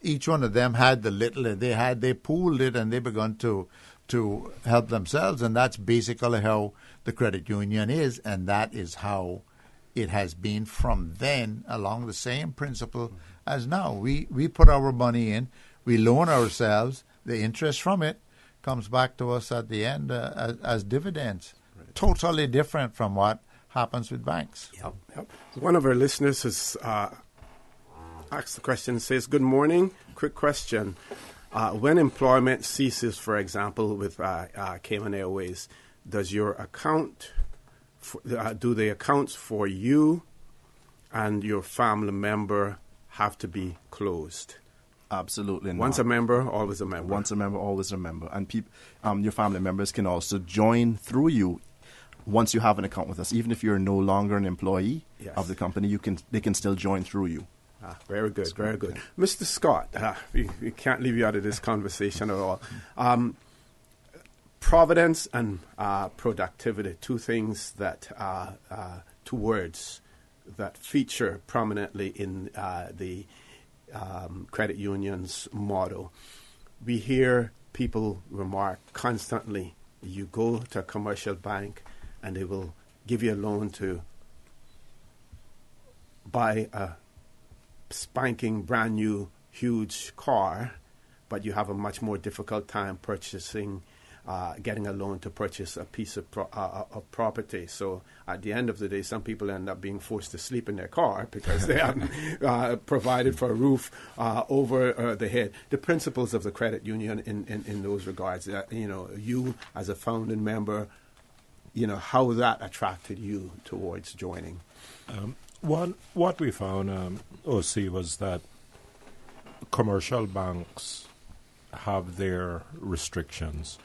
each one of them had the little they pooled it, and they began to help themselves. And that's basically how the credit union is, and that is how it has been from then, along the same principle as now. We put our money in, we loan ourselves, the interest from it comes back to us at the end as dividends. Right. Totally different from what happens with banks. Yep. One of our listeners has asked the question, says, good morning, quick question. When employment ceases, for example, with Cayman Airways, does your account, do the accounts for you and your family member have to be closed? Absolutely not. Once a member, always a member. Once a member, always a member. And your family members can also join through you once you have an account with us. Even if you're no longer an employee of the company, they can still join through you. Very good, very good. Mr. Scott, we can't leave you out of this conversation at all. Providence and productivity, two things that, two words that feature prominently in the credit union's motto. We hear people remark constantly, you go to a commercial bank and they will give you a loan to buy a spanking brand new huge car, but you have a much more difficult time getting a loan to purchase a piece of property. So at the end of the day, some people end up being forced to sleep in their car because they haven't provided for a roof over the head. The principles of the credit union in those regards, you as a founding member, how that attracted you towards joining. What we found, OC, was that commercial banks have their restrictions.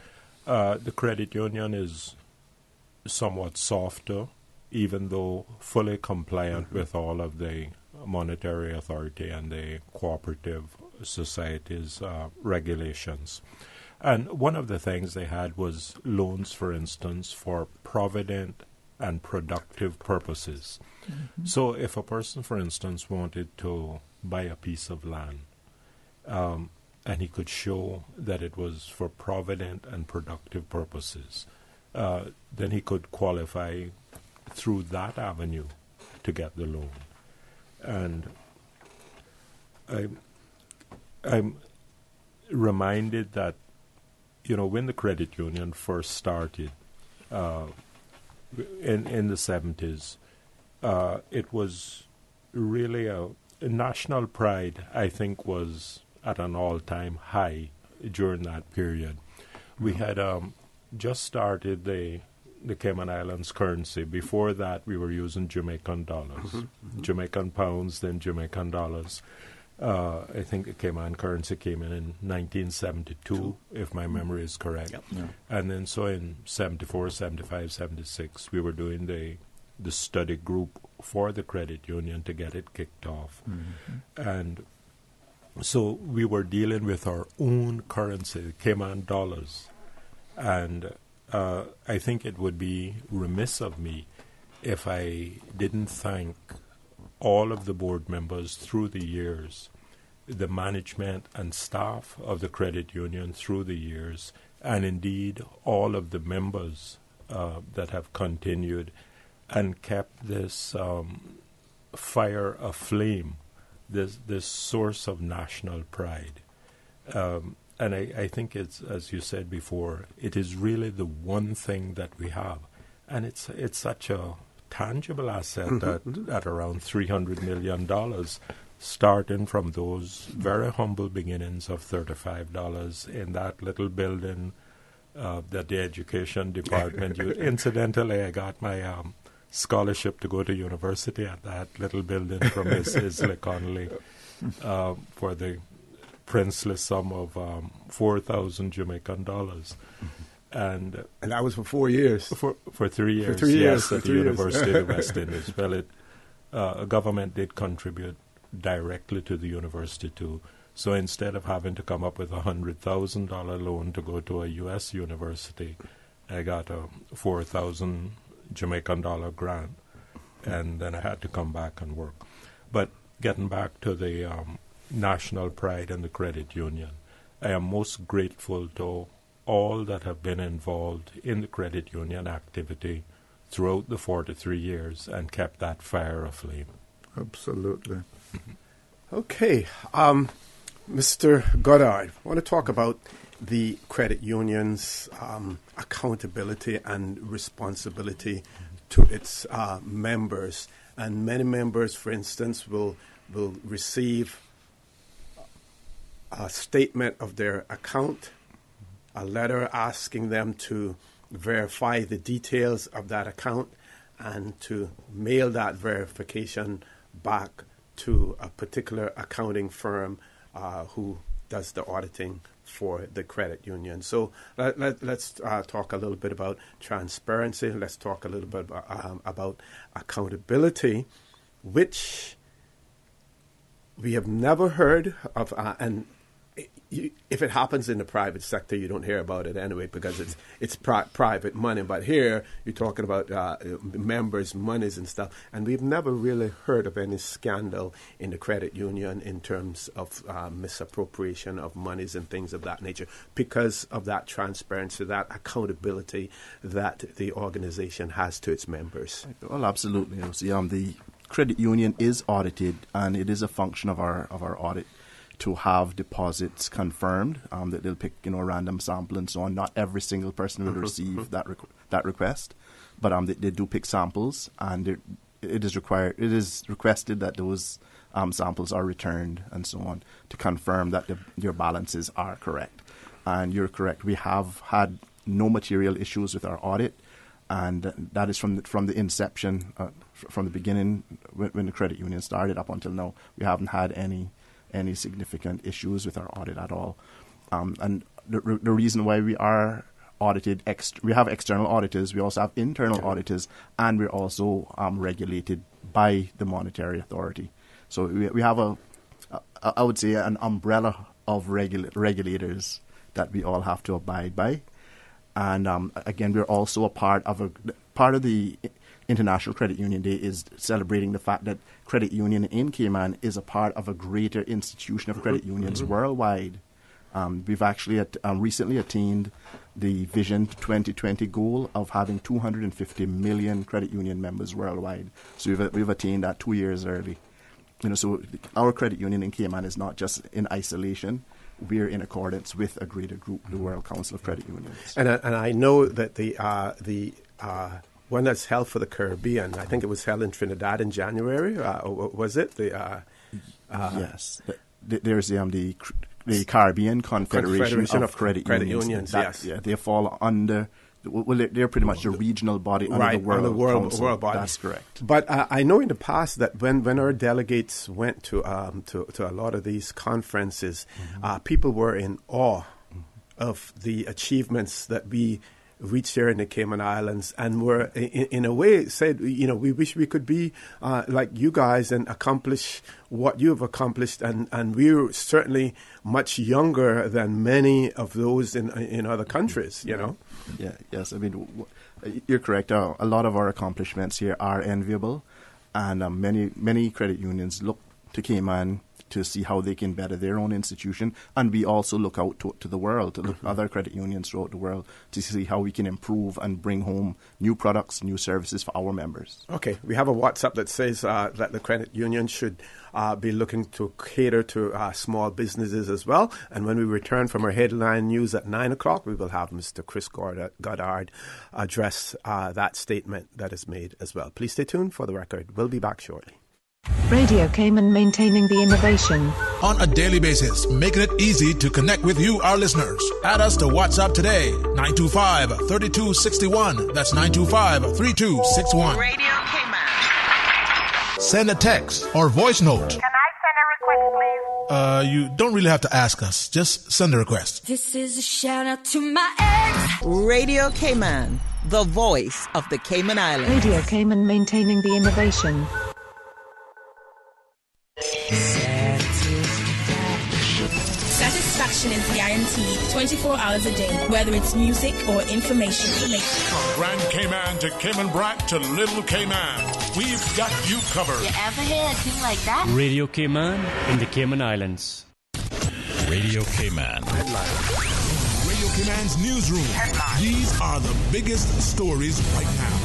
The credit union is somewhat softer, even though fully compliant with all of the monetary authority and the cooperative society's regulations. And one of the things they had was loans, for instance, for provident and productive purposes. Mm-hmm. So if a person, for instance, wanted to buy a piece of land, and he could show that it was for provident and productive purposes, then he could qualify through that avenue to get the loan. And I'm reminded that, when the credit union first started in the 70s, it was really a national pride, I think, was at an all-time high during that period. We had just started the Cayman Islands currency. Before that, we were using Jamaican dollars, Jamaican pounds, then Jamaican dollars. I think the Cayman currency came in 1972, if my memory is correct. Yep. Yeah. And then so in 74, 75, 76, we were doing the study group for the credit union to get it kicked off. Mm-hmm. And so we were dealing with our own currency, Cayman dollars. And I think it would be remiss of me if I didn't thank all of the board members through the years, the management and staff of the credit union through the years, and indeed all of the members that have continued and kept this fire aflame, this source of national pride. And I think it's, as you said before, it is really the one thing that we have. And it's such a tangible asset at around $300 million, starting from those very humble beginnings of $35 in that little building that the education department used. Incidentally, I got my scholarship to go to university at that little building from Miss Isley Connolly for the princely sum of 4,000 Jamaican dollars. And that was for 4 years? For 3 years, for 3 years, yes, at the University of the West Indies. Well, government did contribute directly to the university too. So instead of having to come up with a $100,000 loan to go to a U.S. university, I got a 4,000 Jamaican dollar grant, and then I had to come back and work. But getting back to the national pride in the credit union, I am most grateful to all that have been involved in the credit union activity throughout the 43 years and kept that fire aflame. Absolutely. Okay. Mr. Goddard, I want to talk about the credit union's accountability and responsibility to its members. And many members, for instance, will receive a statement of their account, a letter asking them to verify the details of that account and to mail that verification back to a particular accounting firm who does the auditing for the credit union. So let's talk a little bit about transparency. Let's talk a little bit about accountability, which we have never heard of. And if it happens in the private sector, you don't hear about it anyway because it's private money. But here you're talking about members' monies and stuff, and we've never really heard of any scandal in the credit union in terms of misappropriation of monies and things of that nature because of that transparency, that accountability that the organization has to its members. Well, absolutely. The credit union is audited, and it is a function of our audit to have deposits confirmed, that they'll pick, a random sample and so on. Not every single person will receive that request, but they do pick samples, and it is requested that those samples are returned and so on to confirm that your balances are correct. And you're correct. We have had no material issues with our audit, and that is from the inception, from the beginning when the credit union started up until now. We haven't had any significant issues with our audit at all. And the reason why we are audited, we have external auditors, we also have internal auditors, and we're also regulated by the Monetary Authority. So we have I would say, an umbrella of regulators that we all have to abide by. And again, we're also a part of the International Credit Union Day is celebrating the fact that credit union in Cayman is a part of a greater institution of credit unions worldwide. We've actually recently attained the Vision 2020 goal of having 250 million credit union members worldwide. So we've attained that 2 years early. So our credit union in Cayman is not just in isolation. We're in accordance with a greater group, the World Council of Credit Unions. And I know that the one that's held for the Caribbean, I think it was held in Trinidad in January. Was it? Yes. There's the Caribbean Confederation of Credit Unions. Yes. Yeah, they fall under. Well, they're pretty much the regional body under the World Council. Body. That's correct. But I know in the past that when our delegates went to a lot of these conferences, people were in awe of the achievements that we reached here in the Cayman Islands, and were in a way said, we wish we could be like you guys and accomplish what you have accomplished, and we're certainly much younger than many of those in other countries. Yeah. Yes. I mean, you're correct. A lot of our accomplishments here are enviable, and many credit unions look to Cayman to see how they can better their own institution, and we also look out to the world, to look at other credit unions throughout the world to see how we can improve and bring home new products, new services for our members. Okay, we have a WhatsApp that says that the credit union should be looking to cater to small businesses as well. And when we return from our headline news at 9 o'clock, we will have Mr. Chris Goddard address that statement that is made as well. Please stay tuned for the record. We'll be back shortly. Radio Cayman, maintaining the innovation. On a daily basis, making it easy to connect with you, our listeners. Add us to WhatsApp today, 925-3261. That's 925-3261. Radio Cayman. Send a text or voice note. Can I send a request, please? You don't really have to ask us. Just send a request. This is a shout out to my ex. Radio Cayman, the voice of the Cayman Islands. Radio Cayman, maintaining the innovation. Satisfaction is guaranteed 24 hours a day, whether it's music or information. From Grand Cayman to Cayman Brac to Little Cayman, we've got you covered. You ever hear a thing like that? Radio Cayman in the Cayman Islands. Radio Cayman. Radio Cayman's newsroom. These are the biggest stories right now.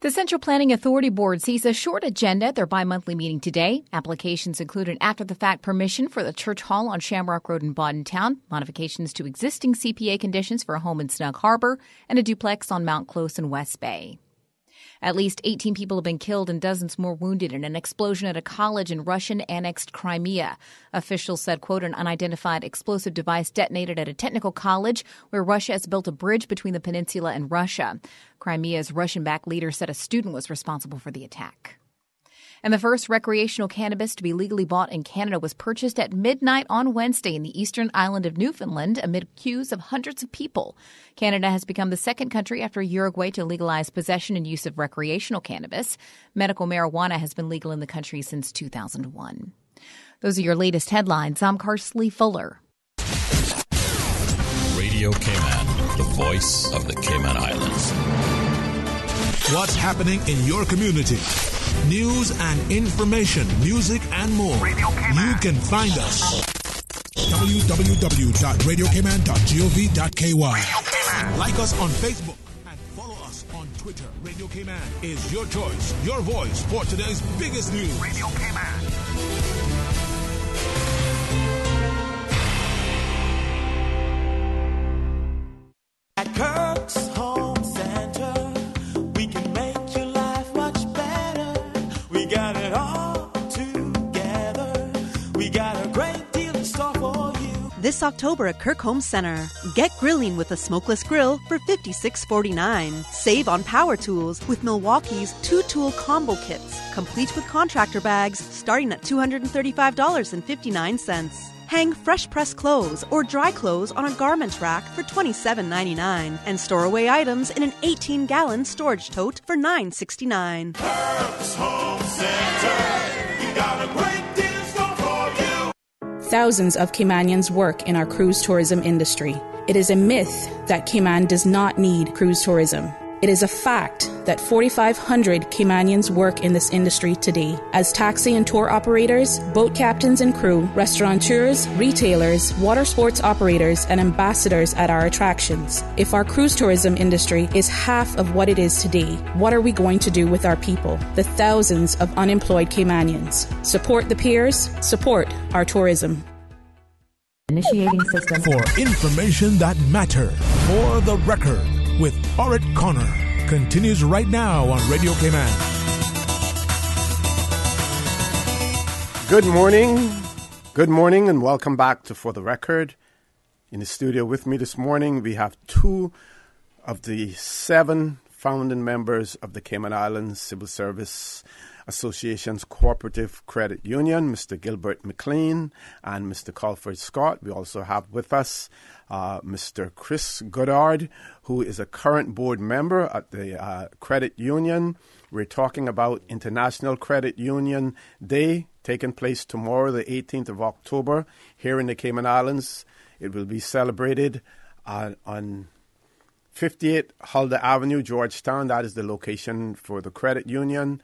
The Central Planning Authority Board sees a short agenda at their bi-monthly meeting today. Applications include an after-the-fact permission for the Church Hall on Shamrock Road in Boddentown, modifications to existing CPA conditions for a home in Snug Harbor, and a duplex on Mount Close in West Bay. At least 18 people have been killed and dozens more wounded in an explosion at a college in Russian-annexed Crimea. Officials said, quote, an unidentified explosive device detonated at a technical college where Russia has built a bridge between the peninsula and Russia. Crimea's Russian-backed leader said a student was responsible for the attack. And the first recreational cannabis to be legally bought in Canada was purchased at midnight on Wednesday in the eastern island of Newfoundland amid queues of hundreds of people. Canada has become the second country after Uruguay to legalize possession and use of recreational cannabis. Medical marijuana has been legal in the country since 2001. Those are your latest headlines. I'm Carsley Fuller. Radio Cayman, the voice of the Cayman Islands. What's happening in your community? News and information, music and more. You can find us. www.radiocayman.gov.ky. Like us on Facebook and follow us on Twitter. Radio Cayman is your choice, your voice for today's biggest news. Radio Cayman. At Kirk's Home Center, we can make your life much better. We got it all together. We got a great deal in store for you. This October at Kirk Home Center, get grilling with a smokeless grill for $56.49. Save on power tools with Milwaukee's 2-tool combo kits, complete with contractor bags, starting at $235.59. Hang fresh pressed clothes or dry clothes on a garment rack for $27.99 and store away items in an 18-gallon storage tote for $9.69. Kirk's Home Center, you got a great deal in store for you. Thousands of Caymanians work in our cruise tourism industry. It is a myth that Cayman does not need cruise tourism. It is a fact that 4,500 Caymanians work in this industry today as taxi and tour operators, boat captains and crew, restaurateurs, retailers, water sports operators, and ambassadors at our attractions. If our cruise tourism industry is half of what it is today, what are we going to do with our people, the thousands of unemployed Caymanians? Support the peers, support our tourism. Initiating system. For information that matters, for the record, with Orrett Connor, continues right now on Radio Cayman. Good morning, and welcome back to For the Record. In the studio with me this morning, we have two of the 7 founding members of the Cayman Islands Civil Service Association's Cooperative Credit Union, Mr. Gilbert McLean and Mr. Colford Scott. We also have with us Mr. Chris Goddard, who is a current board member at the Credit Union. We're talking about International Credit Union Day, taking place tomorrow, the 18th of October, here in the Cayman Islands. It will be celebrated on 58 Huldah Avenue, Georgetown. That is the location for the credit union.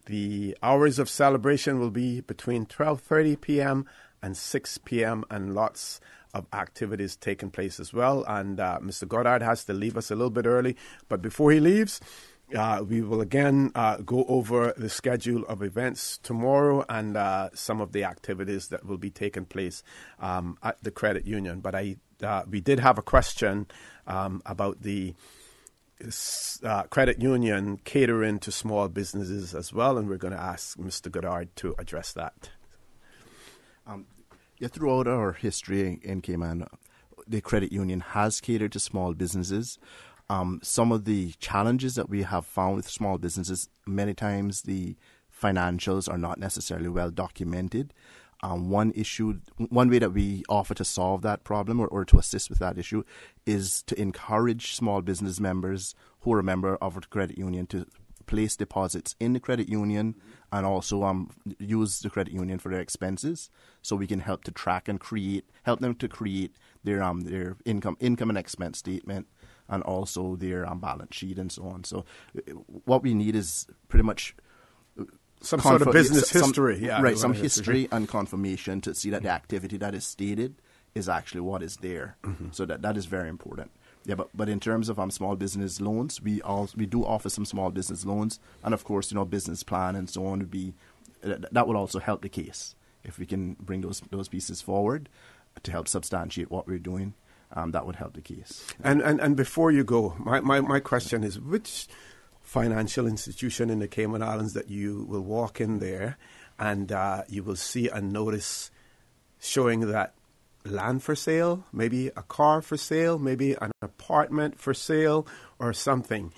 The hours of celebration will be between 12:30 p.m. and 6 p.m. and lots of activities taking place as well. And Mr. Goddard has to leave us a little bit early. But before he leaves, we will again go over the schedule of events tomorrow and some of the activities that will be taking place at the credit union. But we did have a question about the credit union catering to small businesses as well, and we're going to ask Mr. Goddard to address that. Throughout our history in Cayman, the credit union has catered to small businesses. Some of the challenges that we have found with small businesses, many times the financials are not necessarily well documented. One way that we offer to solve that problem or to assist with that issue is to encourage small business members who are a member of a credit union to place deposits in the credit union and also use the credit union for their expenses, so we can help to track and help them to create their income and expense statement and also their balance sheet and so on. So what we need is pretty much some sort of business history. Some history and confirmation to see that the activity that is stated is actually what is there. Mm-hmm. So that is very important. Yeah, but in terms of small business loans, we do offer some small business loans, and of course, business plan and so on would be that will also help the case if we can bring those pieces forward to help substantiate what we're doing. That would help the case. And before you go, my question is, which financial institution in the Cayman Islands that you will walk in there and you will see a notice showing that land for sale, maybe a car for sale, maybe an apartment for sale or something?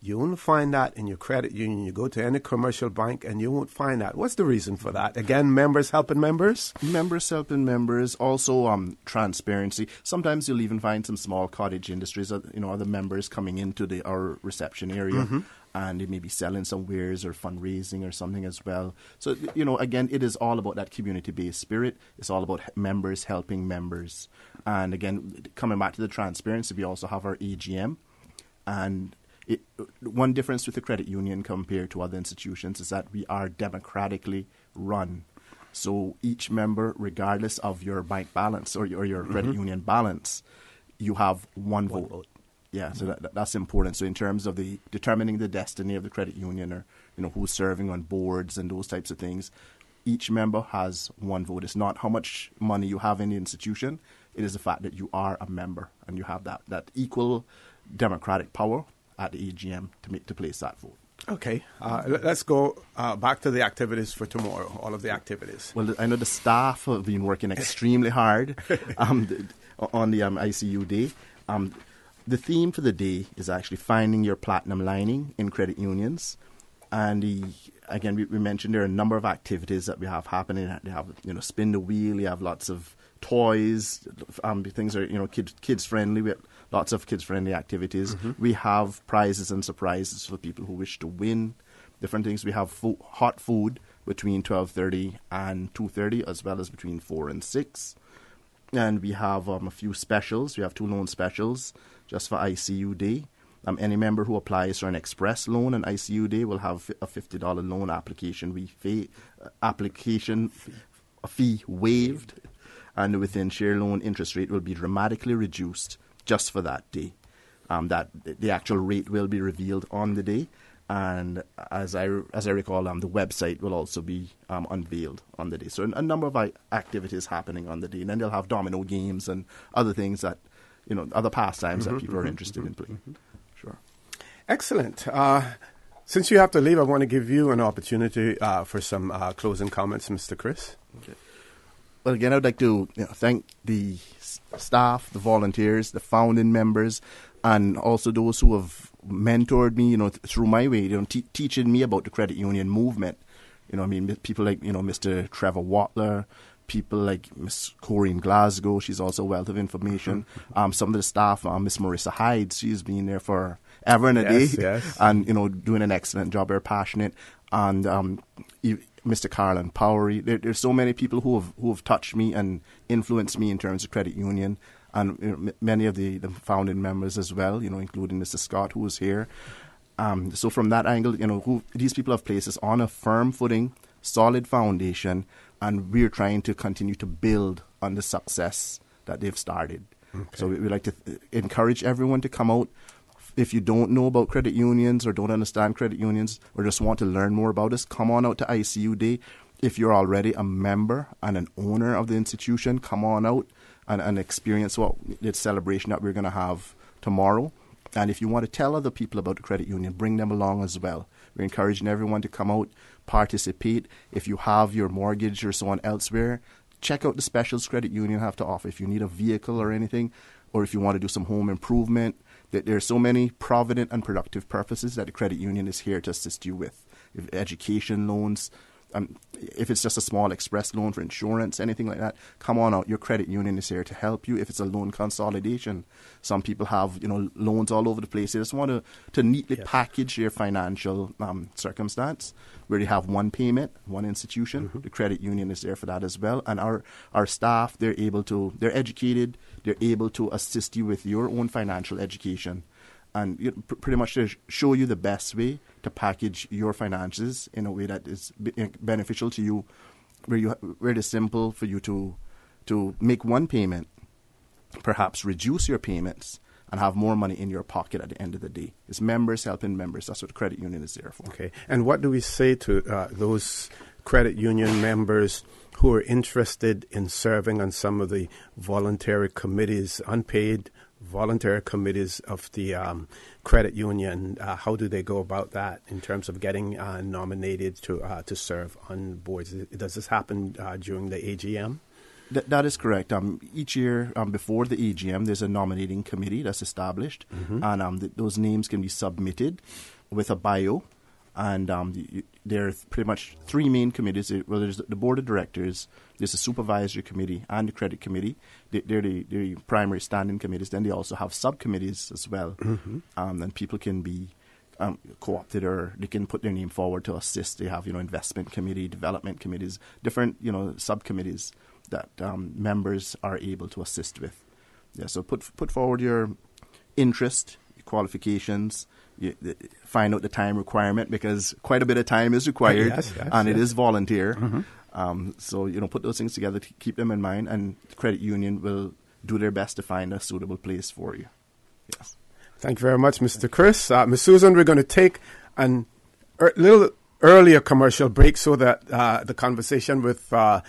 You won't find that in your credit union. You go to any commercial bank and you won't find that. What's the reason for that? Again, members helping members? Members helping members. Also, transparency. Sometimes you'll even find some small cottage industries, other members coming into our reception area. Mm-hmm. And they may be selling some wares or fundraising or something as well. So, again, it is all about that community-based spirit. It's all about members helping members. And again, coming back to the transparency, we also have our AGM. And one difference with the credit union compared to other institutions is that we are democratically run. So each member, regardless of your bank balance or your credit union balance, you have one vote. Yeah, so that's important. So in terms of determining the destiny of the credit union, or who's serving on boards and those types of things, each member has one vote. It's not how much money you have in the institution. It is the fact that you are a member and you have that equal democratic power at the AGM to place that vote. Okay, let's go back to the activities for tomorrow, all of the activities. Well, I know the staff have been working extremely hard on the ICU day. The theme for the day is actually finding your platinum lining in credit unions. And again, we mentioned there are a number of activities that we have happening. They have, spin the wheel. You have lots of toys. Things are, kids friendly. We have lots of kids friendly activities. Mm-hmm. We have prizes and surprises for people who wish to win different things. We have hot food between 12:30 and 2:30, as well as between 4 and 6. And we have a few specials. We have 2 loan specials just for ICU Day. Any member who applies for an express loan on ICU Day will have a $50 loan application fee waived. And within share loan, interest rate will be dramatically reduced just for that day. That the actual rate will be revealed on the day. And as I recall, the website will also be unveiled on the day. So a number of activities happening on the day. And then they'll have domino games and other things that, other pastimes that people are interested in playing. Mm-hmm. Sure. Excellent. Since you have to leave, I want to give you an opportunity for some closing comments, Mr. Chris. Okay. Well, again, I would like to thank the staff, the volunteers, the founding members, and also those who have mentored me, through my way, teaching me about the credit union movement. People like, Mr. Trevor Watler, people like Miss Corrine Glasgow. She's also a wealth of information. Some of the staff, Miss Marissa Hyde, she's been there for ever and a day. Yes. And, doing an excellent job. They're passionate. And Mr. Carlin Powery. There's so many people who have touched me and influenced me in terms of credit union. and many of the founding members as well, including Mr. Scott, who is here. So from that angle, these people have placed us on a firm footing, solid foundation, and we're trying to continue to build on the success that they've started. Okay. So we like to encourage everyone to come out. If you don't know about credit unions or don't understand credit unions or just want to learn more about us, come on out to ICU Day. If you're already a member and an owner of the institution, come on out and experience the celebration that we're going to have tomorrow. And if you want to tell other people about the credit union, bring them along as well. We're encouraging everyone to come out, participate. If you have your mortgage or so on elsewhere, check out the specials credit union have to offer. If you need a vehicle or anything, or if you want to do some home improvement, there are so many provident and productive purposes that the credit union is here to assist you with. If education loans, if it's just a small express loan for insurance, anything like that, come on out. Your credit union is here to help you. If it's a loan consolidation, some people have loans all over the place. They just want to neatly package their financial circumstance where they have one payment, one institution. Mm-hmm. The credit union is there for that as well. And our staff, they're educated, they're able to assist you with your own financial education. And pretty much to show you the best way to package your finances in a way that is beneficial to you, where it is simple for you to make one payment, perhaps reduce your payments, and have more money in your pocket at the end of the day. It's members helping members. That's what the credit union is there for. Okay. And what do we say to those credit union members who are interested in serving on some of the voluntary committees, unpaid voluntary committees of the credit union? How do they go about that in terms of getting nominated to serve on boards? Does this happen during the AGM? That is correct. Each year before the AGM, there's a nominating committee that's established, mm-hmm. and those names can be submitted with a bio. And there are pretty much three main committees. Well, there's the board of directors, there's the supervisory committee, and the credit committee. They're the primary standing committees. Then they also have subcommittees as well. Mm-hmm. And people can be co-opted, or they can put their name forward to assist. They have, investment committee, development committees, different, subcommittees that members are able to assist with. Yeah, so put forward your interest, your qualifications. You find out the time requirement, because quite a bit of time is required, yes, and it is volunteer. Mm-hmm. So put those things together to keep them in mind, and the credit union will do their best to find a suitable place for you. Yes. Thank you very much, Mr. Chris. Ms. Susan, we're going to take a little earlier commercial break so that the conversation with the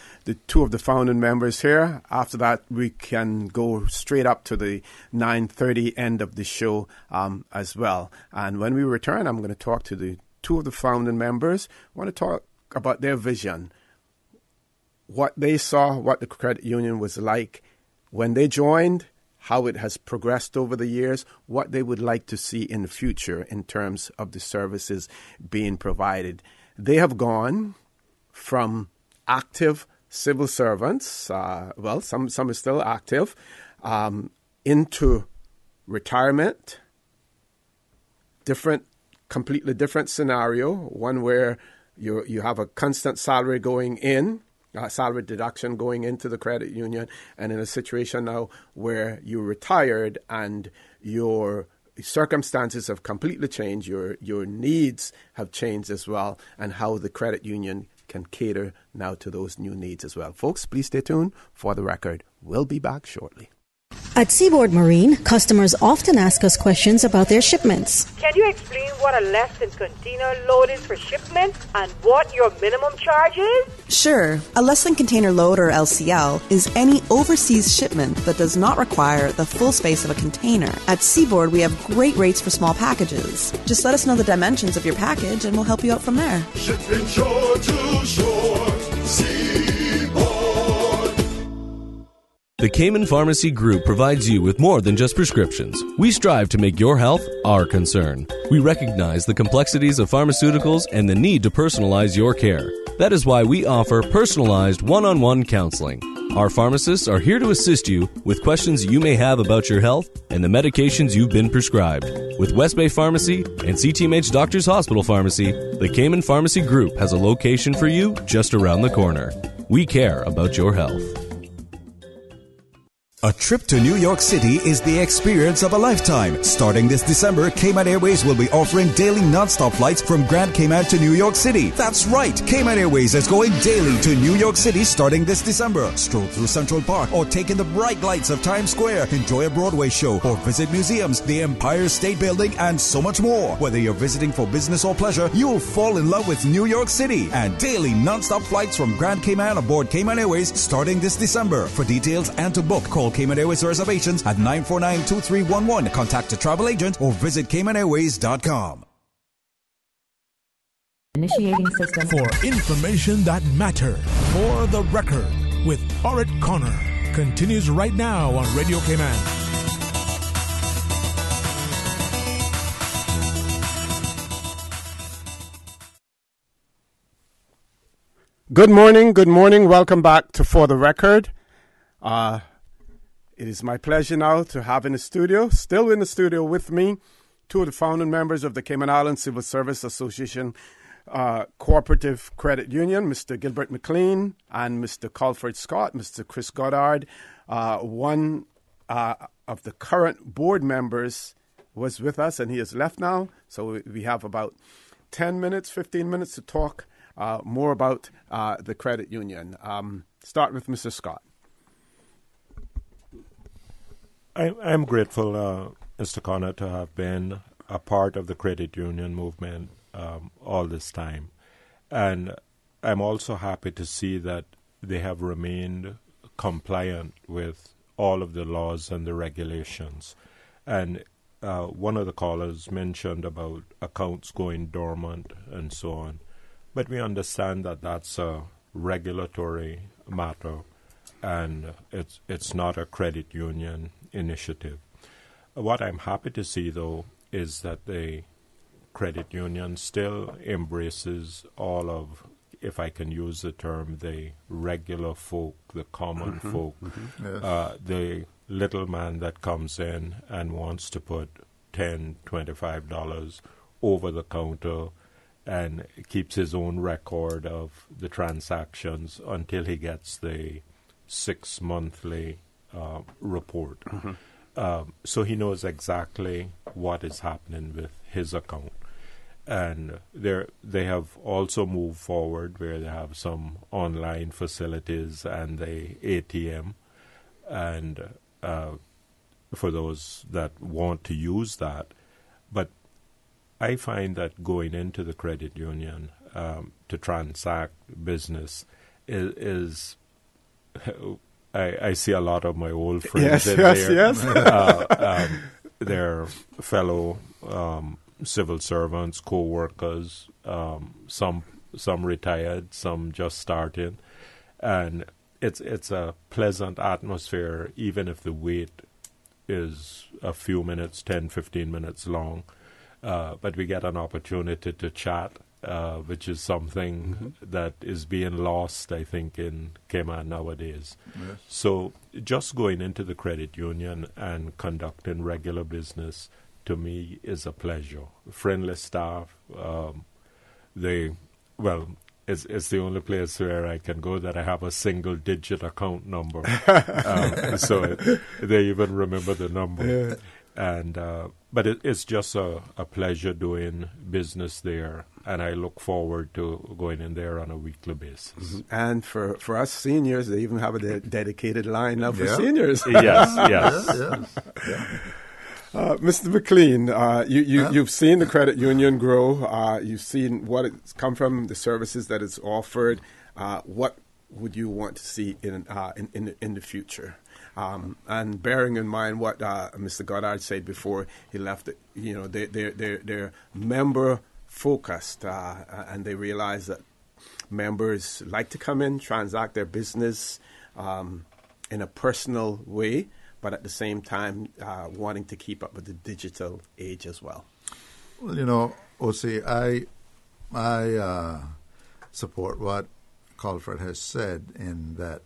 two of the founding members here. After that, we can go straight up to the 9:30 end of the show as well. And when we return, I'm going to talk to the two of the founding members. I want to talk about their vision, what they saw, what the credit union was like when they joined, how it has progressed over the years, what they would like to see in the future in terms of the services being provided. They have gone from active civil servants, some are still active, into retirement, completely different scenario, one where you have a constant salary going in, salary deduction going into the credit union, and in a situation now where you're retired and your circumstances have completely changed, your needs have changed as well, and how the credit union can cater now to those new needs as well. Folks, please stay tuned for the record. We'll be back shortly. At Seaboard Marine, customers often ask us questions about their shipments. Can you explain what a less than container load is for shipment and what your minimum charge is? Sure. A less than container load, or LCL, is any overseas shipment that does not require the full space of a container. At Seaboard, we have great rates for small packages. Just let us know the dimensions of your package and we'll help you out from there. Shipping shore to shore, Seaboard. The Cayman Pharmacy Group provides you with more than just prescriptions. We strive to make your health our concern. We recognize the complexities of pharmaceuticals and the need to personalize your care. That is why we offer personalized one-on-one counseling. Our pharmacists are here to assist you with questions you may have about your health and the medications you've been prescribed. With West Bay Pharmacy and CTMH Doctors Hospital Pharmacy, the Cayman Pharmacy Group has a location for you just around the corner. We care about your health. A trip to New York City is the experience of a lifetime. Starting this December, Cayman Airways will be offering daily non-stop flights from Grand Cayman to New York City. That's right, Cayman Airways is going daily to New York City starting this December. Stroll through Central Park or take in the bright lights of Times Square, enjoy a Broadway show or visit museums, the Empire State Building, and so much more. Whether you're visiting for business or pleasure, you'll fall in love with New York City. And daily non-stop flights from Grand Cayman aboard Cayman Airways starting this December. For details and to book, call Cayman Airways reservations at 949-2311. Contact a travel agent or visit CaymanAirways.com. Initiating system. For information that matters. For the record, with Orrett Connor. Continues right now on Radio Cayman. Good morning. Welcome back to For the Record. It is my pleasure now to have still in the studio with me, two of the founding members of the Cayman Islands Civil Service Association Cooperative Credit Union, Mr. Gilbert McLean and Mr. Colford Scott, Mr. Chris Goddard. One of the current board members was with us and he has left now. So we have about 15 minutes to talk more about the credit union. Start with Mr. Scott. I'm grateful, Mr. Connor, to have been a part of the credit union movement all this time. And I'm also happy to see that they have remained compliant with all of the laws and the regulations. And one of the callers mentioned about accounts going dormant and so on. But we understand that that's a regulatory matter and it's not a credit union initiative. What I'm happy to see, though, is that the credit union still embraces all of, if I can use the term, the regular folk, the common folk, Yes. the little man that comes in and wants to put $10, $25 over the counter and keeps his own record of the transactions until he gets the 6 monthly report. So he knows exactly what is happening with his account. And they have also moved forward where they have some online facilities and the ATM. And for those that want to use that. But I find that going into the credit union to transact business is I see a lot of my old friends in there. Yes. Their fellow civil servants, co-workers, some retired, some just starting. And it's a pleasant atmosphere, even if the wait is a few minutes, 10, 15 minutes long. But we get an opportunity to chat, which is something that is being lost, I think, in Cayman nowadays. Yes. So just going into the credit union and conducting regular business, to me, is a pleasure. Friendly staff. It's the only place where I can go that I have a single-digit account number. So they even remember the number. Yeah. And but it's just a pleasure doing business there, and I look forward to going in there on a weekly basis. And for us seniors, they even have a dedicated line now for Yeah. seniors. Yes. Mr. McLean, you've seen the credit union grow. You've seen what it's come from, the services that it's offered. What would you want to see in the future? And bearing in mind what Mr. Goddard said before he left, they're member focused, and they realize that members like to come in, transact their business in a personal way, but at the same time wanting to keep up with the digital age as well. Well, O.C., I support what Colford has said in that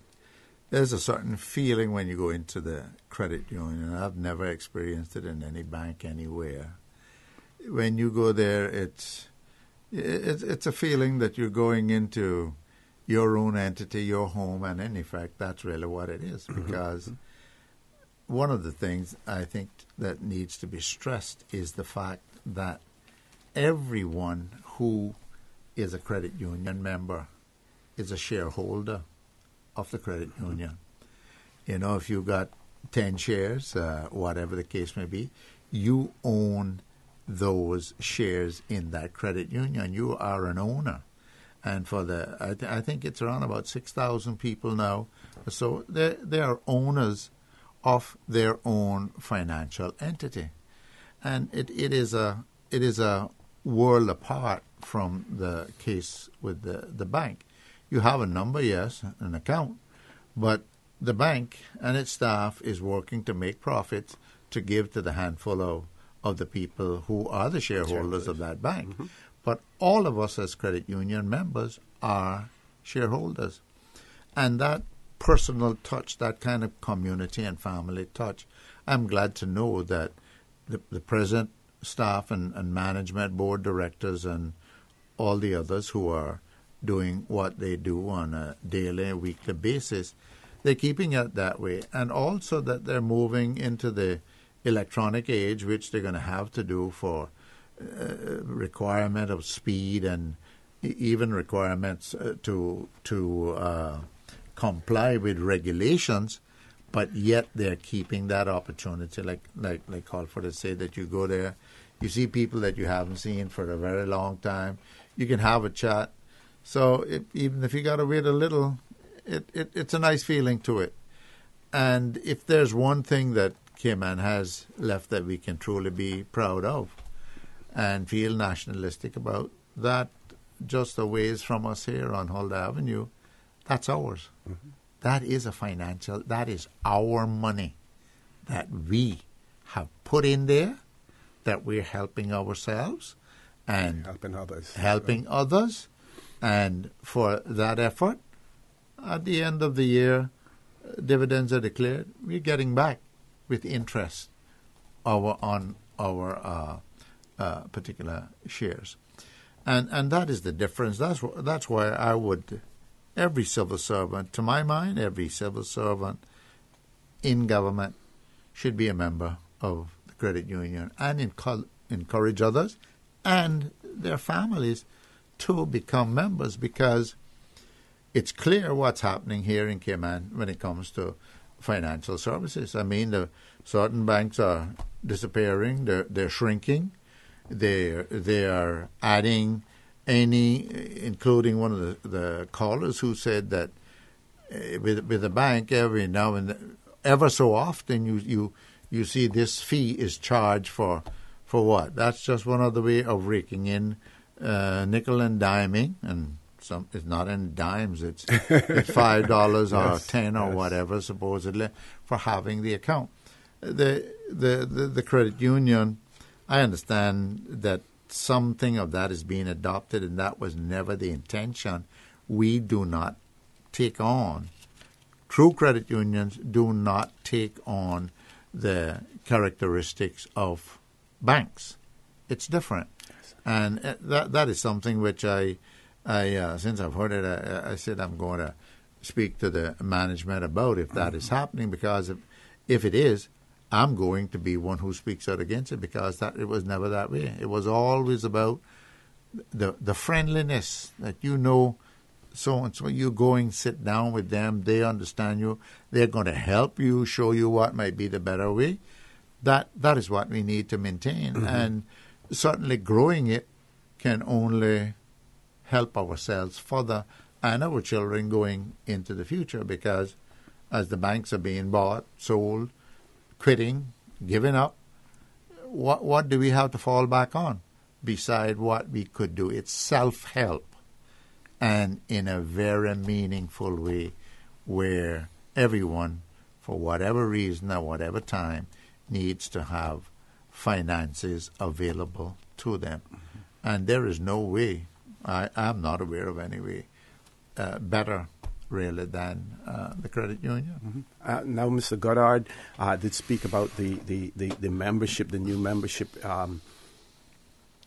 there's a certain feeling when you go into the credit union. I've never experienced it in any bank anywhere. When you go there, it's a feeling that you're going into your own entity, your home, and in effect, that's really what it is. Because one of the things I think that needs to be stressed is the fact that everyone who is a credit union member is a shareholder of the credit union. You know, if you got 10 shares, whatever the case may be, you own those shares in that credit union. You are an owner. And for I think it's around about 6,000 people now. So they are owners of their own financial entity. And it is a world apart from the case with the bank. You have a number, yes, an account, but the bank and its staff is working to make profits to give to the handful of the people who are the shareholders of that bank. Mm-hmm. But all of us as credit union members are shareholders. And that personal touch, that kind of community and family touch, I'm glad to know that the present staff and management, board directors, and all the others who are doing what they do on a daily, weekly basis, they're keeping it that way. And also that they're moving into the electronic age, which they're going to have to do for requirement of speed and even requirements to comply with regulations, but yet they're keeping that opportunity. Like Colford has said, that you go there, you see people that you haven't seen for a very long time, you can have a chat. So even if you got to wait a little, it's a nice feeling to it. And if there's one thing that Cayman has left that we can truly be proud of and feel nationalistic about, that just a ways from us here on Hull Avenue, that's ours. Mm-hmm. That is our money that we have put in there, that we're helping ourselves and helping others. And for that effort, at the end of the year, dividends are declared, we're getting back with interest on our particular shares. And that is the difference. That's why I would, every civil servant, to my mind, every civil servant in government should be a member of the credit union and encourage others and their families to become members, because it's clear what's happening here in Cayman when it comes to financial services. I mean, the certain banks are disappearing, they're shrinking, they are adding including one of the callers who said that with the bank, every now and then, ever so often you see this fee is charged for what? That's just one other way of raking in nickel and diming, and it's not in dimes, it's $5 or Yes, $10 or whatever, supposedly, for having the account. The credit union, I understand that something of that is being adopted, and that was never the intention. We do not take on, true credit unions do not take on the characteristics of banks. It's different. And that is something which I since I've heard it, I said I'm going to speak to the management about if that is happening, because if it is, I'm going to be one who speaks out against it, because it was never that way. It was always about the friendliness that so-and-so, you go sit down with them, they understand you, they're going to help you, show you what might be the better way. That is what we need to maintain. Mm-hmm. And certainly growing it can only help ourselves further and our children going into the future, because as the banks are being bought, sold, quitting, giving up, what do we have to fall back on beside what we could do? It's self-help, and in a very meaningful way, where everyone, for whatever reason or whatever time, needs to have finances available to them. Mm-hmm. And there is no way, I'm not aware of any way, better really than the credit union. Mm-hmm. Now, Mr. Goddard did speak about the membership, the new membership,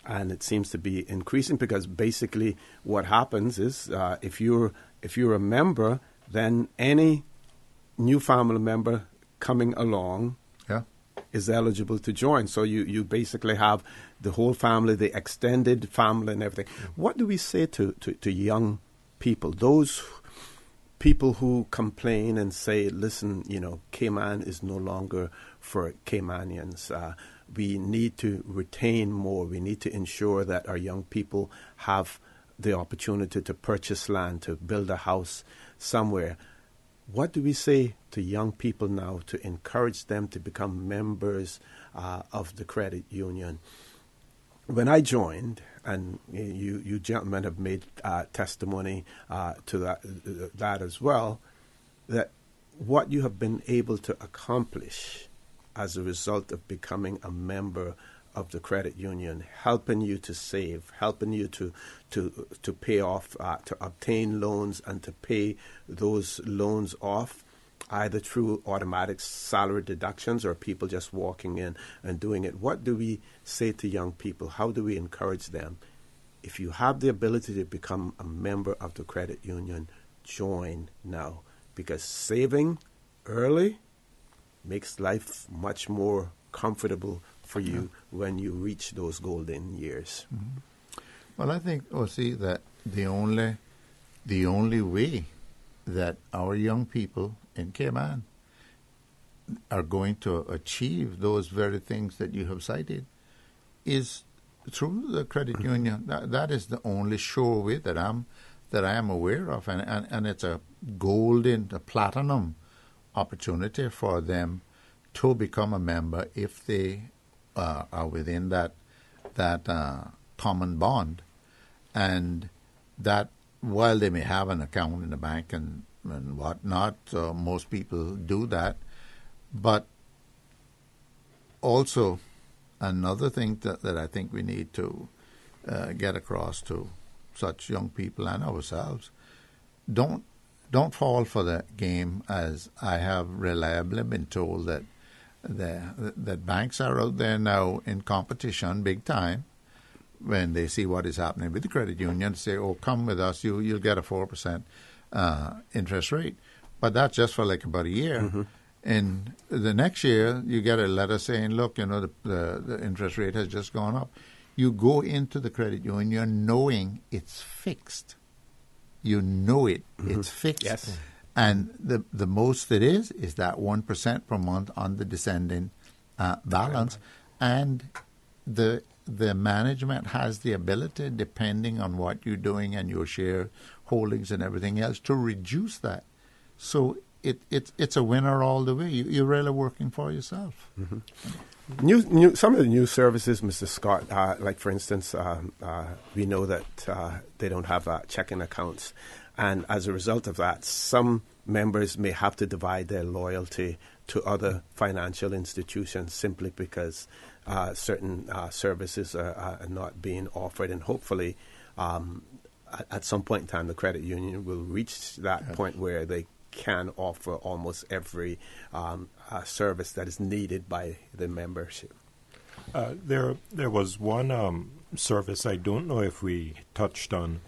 and it seems to be increasing, because basically what happens is if you're a member, then any new family member coming along Yeah. is eligible to join. So you basically have the whole family, the extended family and everything. What do we say to young people, those people who complain and say, listen, Cayman is no longer for Caymanians. We need to retain more. We need to ensure that our young people have the opportunity to purchase land, to build a house somewhere. What do we say to young people now to encourage them to become members of the credit union? When I joined, and you gentlemen have made testimony to that as well, that what you have been able to accomplish as a result of becoming a member of the credit union, helping you to save, helping you to pay off, to obtain loans and to pay those loans off, either through automatic salary deductions or people just walking in and doing it. What do we say to young people? How do we encourage them? If you have the ability to become a member of the credit union, join now, because saving early makes life much more comfortable for you when you reach those golden years. Mm-hmm. Well, I think, that the only way that our young people in Cayman are going to achieve those very things that you have cited is through the credit union. That is the only sure way that I am aware of, and it's a platinum opportunity for them to become a member if they are within that common bond, and that while they may have an account in the bank and whatnot, most people do that, but also another thing that I think we need to get across to such young people and ourselves: don't fall for the game, as I have reliably been told that banks are out there now in competition big time when they see what is happening with the credit union. Say, oh, come with us, you'll get a 4% interest rate. But that's just for like about a year. Mm-hmm. And the next year, you get a letter saying, look, the interest rate has just gone up. You go into the credit union knowing it's fixed. You know it. Mm-hmm. It's fixed. Yes. And the most it is that 1% per month on the descending balance. And the management has the ability, depending on what you're doing and your share holdings and everything else, to reduce that. So it's a winner all the way. You're really working for yourself. Mm-hmm. Some of the new services, Mr. Scott, like for instance, we know that they don't have checking accounts. And as a result of that, some members may have to divide their loyalty to other financial institutions simply because certain services are not being offered. And hopefully, at some point in time, the credit union will reach that point where they can offer almost every service that is needed by the membership. There was one service I don't know if we touched on,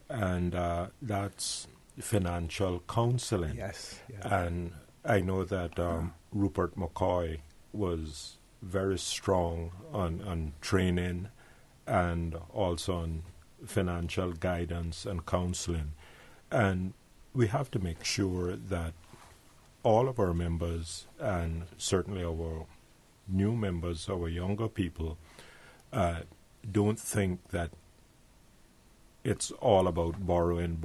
and that's financial counseling. Yes. Yeah. And I know that Rupert McCoy was very strong on training and also on financial guidance and counseling. And we have to make sure that all of our members, and certainly our new members, our younger people, don't think that it's all about borrowing.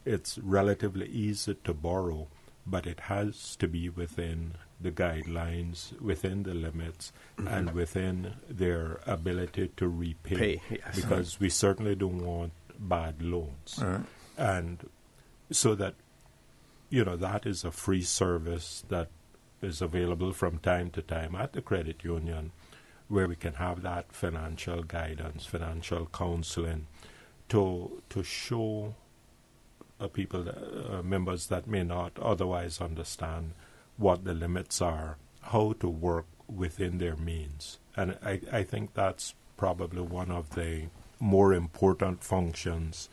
It's relatively easy to borrow, but it has to be within the guidelines, within the limits, and within their ability to repay. Yes. Because we certainly don't want bad loans. All right. And so that, that is a free service that is available from time to time at the credit union, where we can have that financial guidance, financial counseling, to show people, members that may not otherwise understand what the limits are, how to work within their means. And I think that's probably one of the more important functions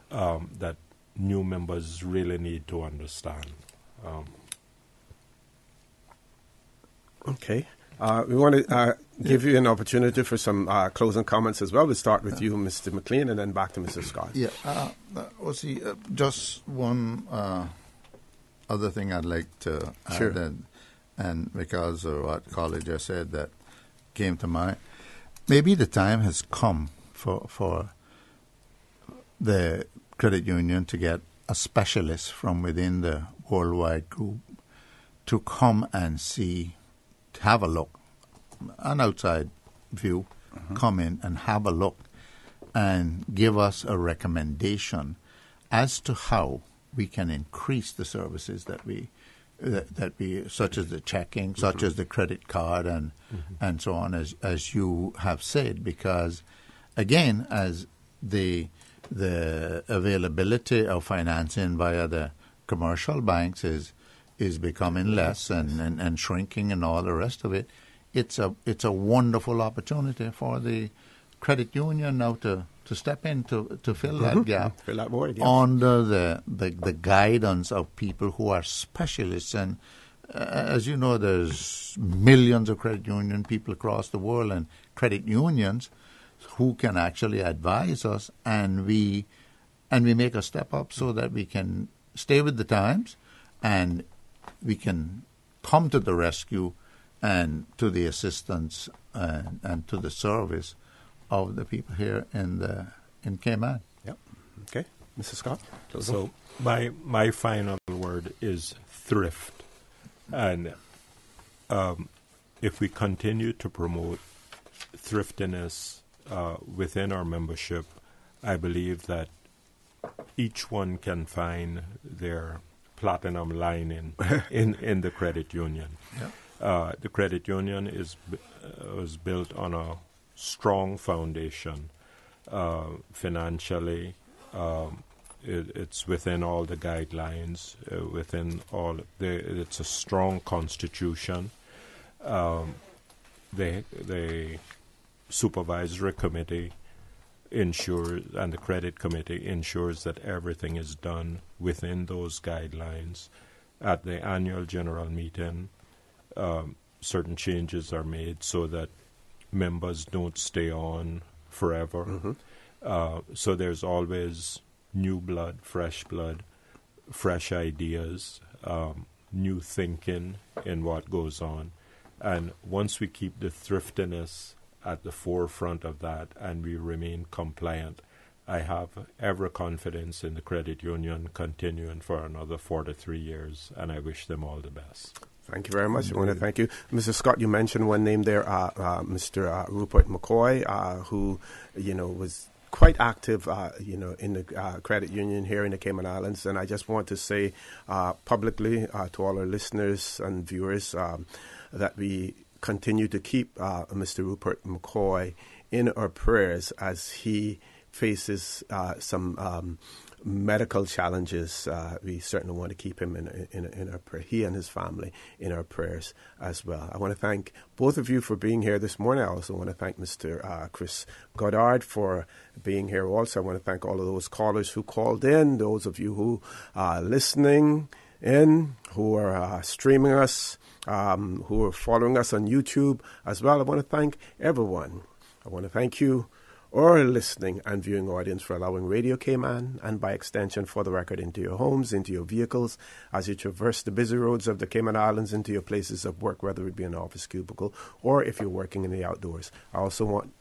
that new members really need to understand. Okay. We want to give you an opportunity for some closing comments as well. We'll start with you, Mr. McLean, and then back to Mr. Scott. Yeah. Just one other thing I'd like to add, Sure. and because of what College just said that came to mind, maybe the time has come for the credit union to get a specialist from within the worldwide group to come and see, to have a look, an outside view, come in and have a look and give us a recommendation as to how we can increase the services that we such as the checking, such as the credit card, and so on, as you have said, because again, as the availability of financing via the commercial banks is becoming less and shrinking and all the rest of it, it's a wonderful opportunity for the credit union now to step in to fill that gap, fill that void, yes. Under the guidance of people who are specialists. And as you know, there's millions of credit union people across the world and credit unions who can actually advise us, and we make a step up so that we can stay with the times and we can come to the rescue and to the assistance and to the service of the people here in Cayman. Yep. Okay. Mr. Scott? So my final word is thrift. And if we continue to promote thriftiness within our membership, I believe that each one can find their platinum lining in the credit union. Yeah. The credit union was built on a strong foundation financially. It's within all the guidelines, it's a strong constitution. The supervisory committee ensures, and the credit committee ensures that everything is done within those guidelines. At the annual general meeting, certain changes are made so that members don't stay on forever. So there's always new blood, fresh ideas, new thinking in what goes on. And once we keep the thriftiness at the forefront of that and we remain compliant, I have every confidence in the credit union continuing for another 43 years, and I wish them all the best. Thank you very much. I want to thank you. Mr. Scott, you mentioned one name there, Mr. Rupert McCoy, who, was quite active, in the credit union here in the Cayman Islands. And I just want to say publicly to all our listeners and viewers that we continue to keep Mr. Rupert McCoy in our prayers as he faces some medical challenges. We certainly want to keep him in our prayer, he and his family in our prayers as well. I want to thank both of you for being here this morning. I also want to thank Mr. Chris Goddard for being here also. I want to thank all of those callers who called in, those of you who are listening in, who are streaming us, who are following us on YouTube as well. I want to thank everyone. I want to thank you, or listening and viewing audience, for allowing Radio Cayman, and by extension For the Record, into your homes, into your vehicles, as you traverse the busy roads of the Cayman Islands, into your places of work, whether it be an office cubicle or if you're working in the outdoors. I also want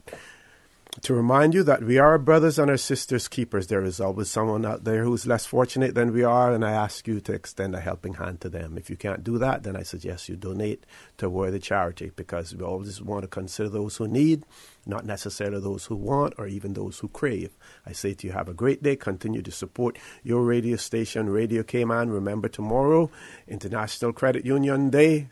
to remind you that we are brothers and our sisters keepers. There is always someone out there who's less fortunate than we are, and I ask you to extend a helping hand to them. If you can't do that, then I suggest you donate to a worthy charity, because we always want to consider those who need, not necessarily those who want or even those who crave. I say to you, have a great day. Continue to support your radio station, Radio Cayman. Remember, tomorrow, International Credit Union Day,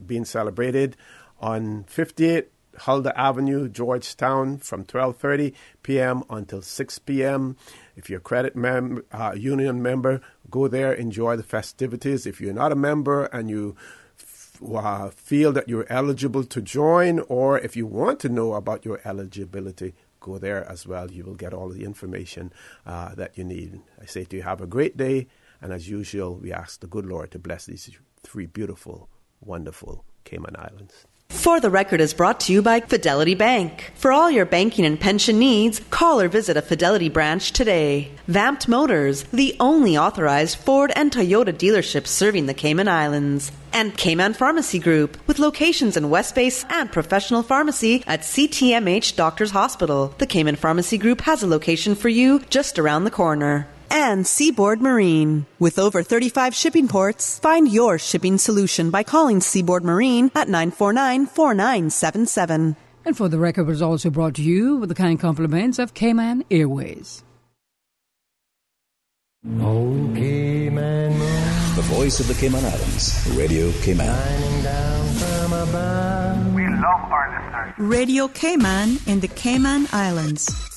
being celebrated on 58 Huldah Avenue, Georgetown, from 12:30 p.m. until 6 p.m. If you're a credit union member, go there, enjoy the festivities. If you're not a member and you feel that you're eligible to join, or if you want to know about your eligibility, go there as well. You will get all the information that you need. I say to you, have a great day. And as usual, we ask the good Lord to bless these three beautiful, wonderful Cayman Islands. For the Record is brought to you by Fidelity Bank. For all your banking and pension needs, call or visit a Fidelity branch today. Vamped Motors, the only authorized Ford and Toyota dealership serving the Cayman Islands. And Cayman Pharmacy Group, with locations in West Bay and professional pharmacy at CTMH Doctors Hospital. The Cayman Pharmacy Group has a location for you just around the corner. And Seaboard Marine. With over 35 shipping ports, find your shipping solution by calling Seaboard Marine at 949-4977. And For the Record was also brought to you with the kind compliments of Cayman Airways. Oh, Cayman, The voice of the Cayman Islands, Radio Cayman. shining down from above. We love our listeners. Radio Cayman in the Cayman Islands.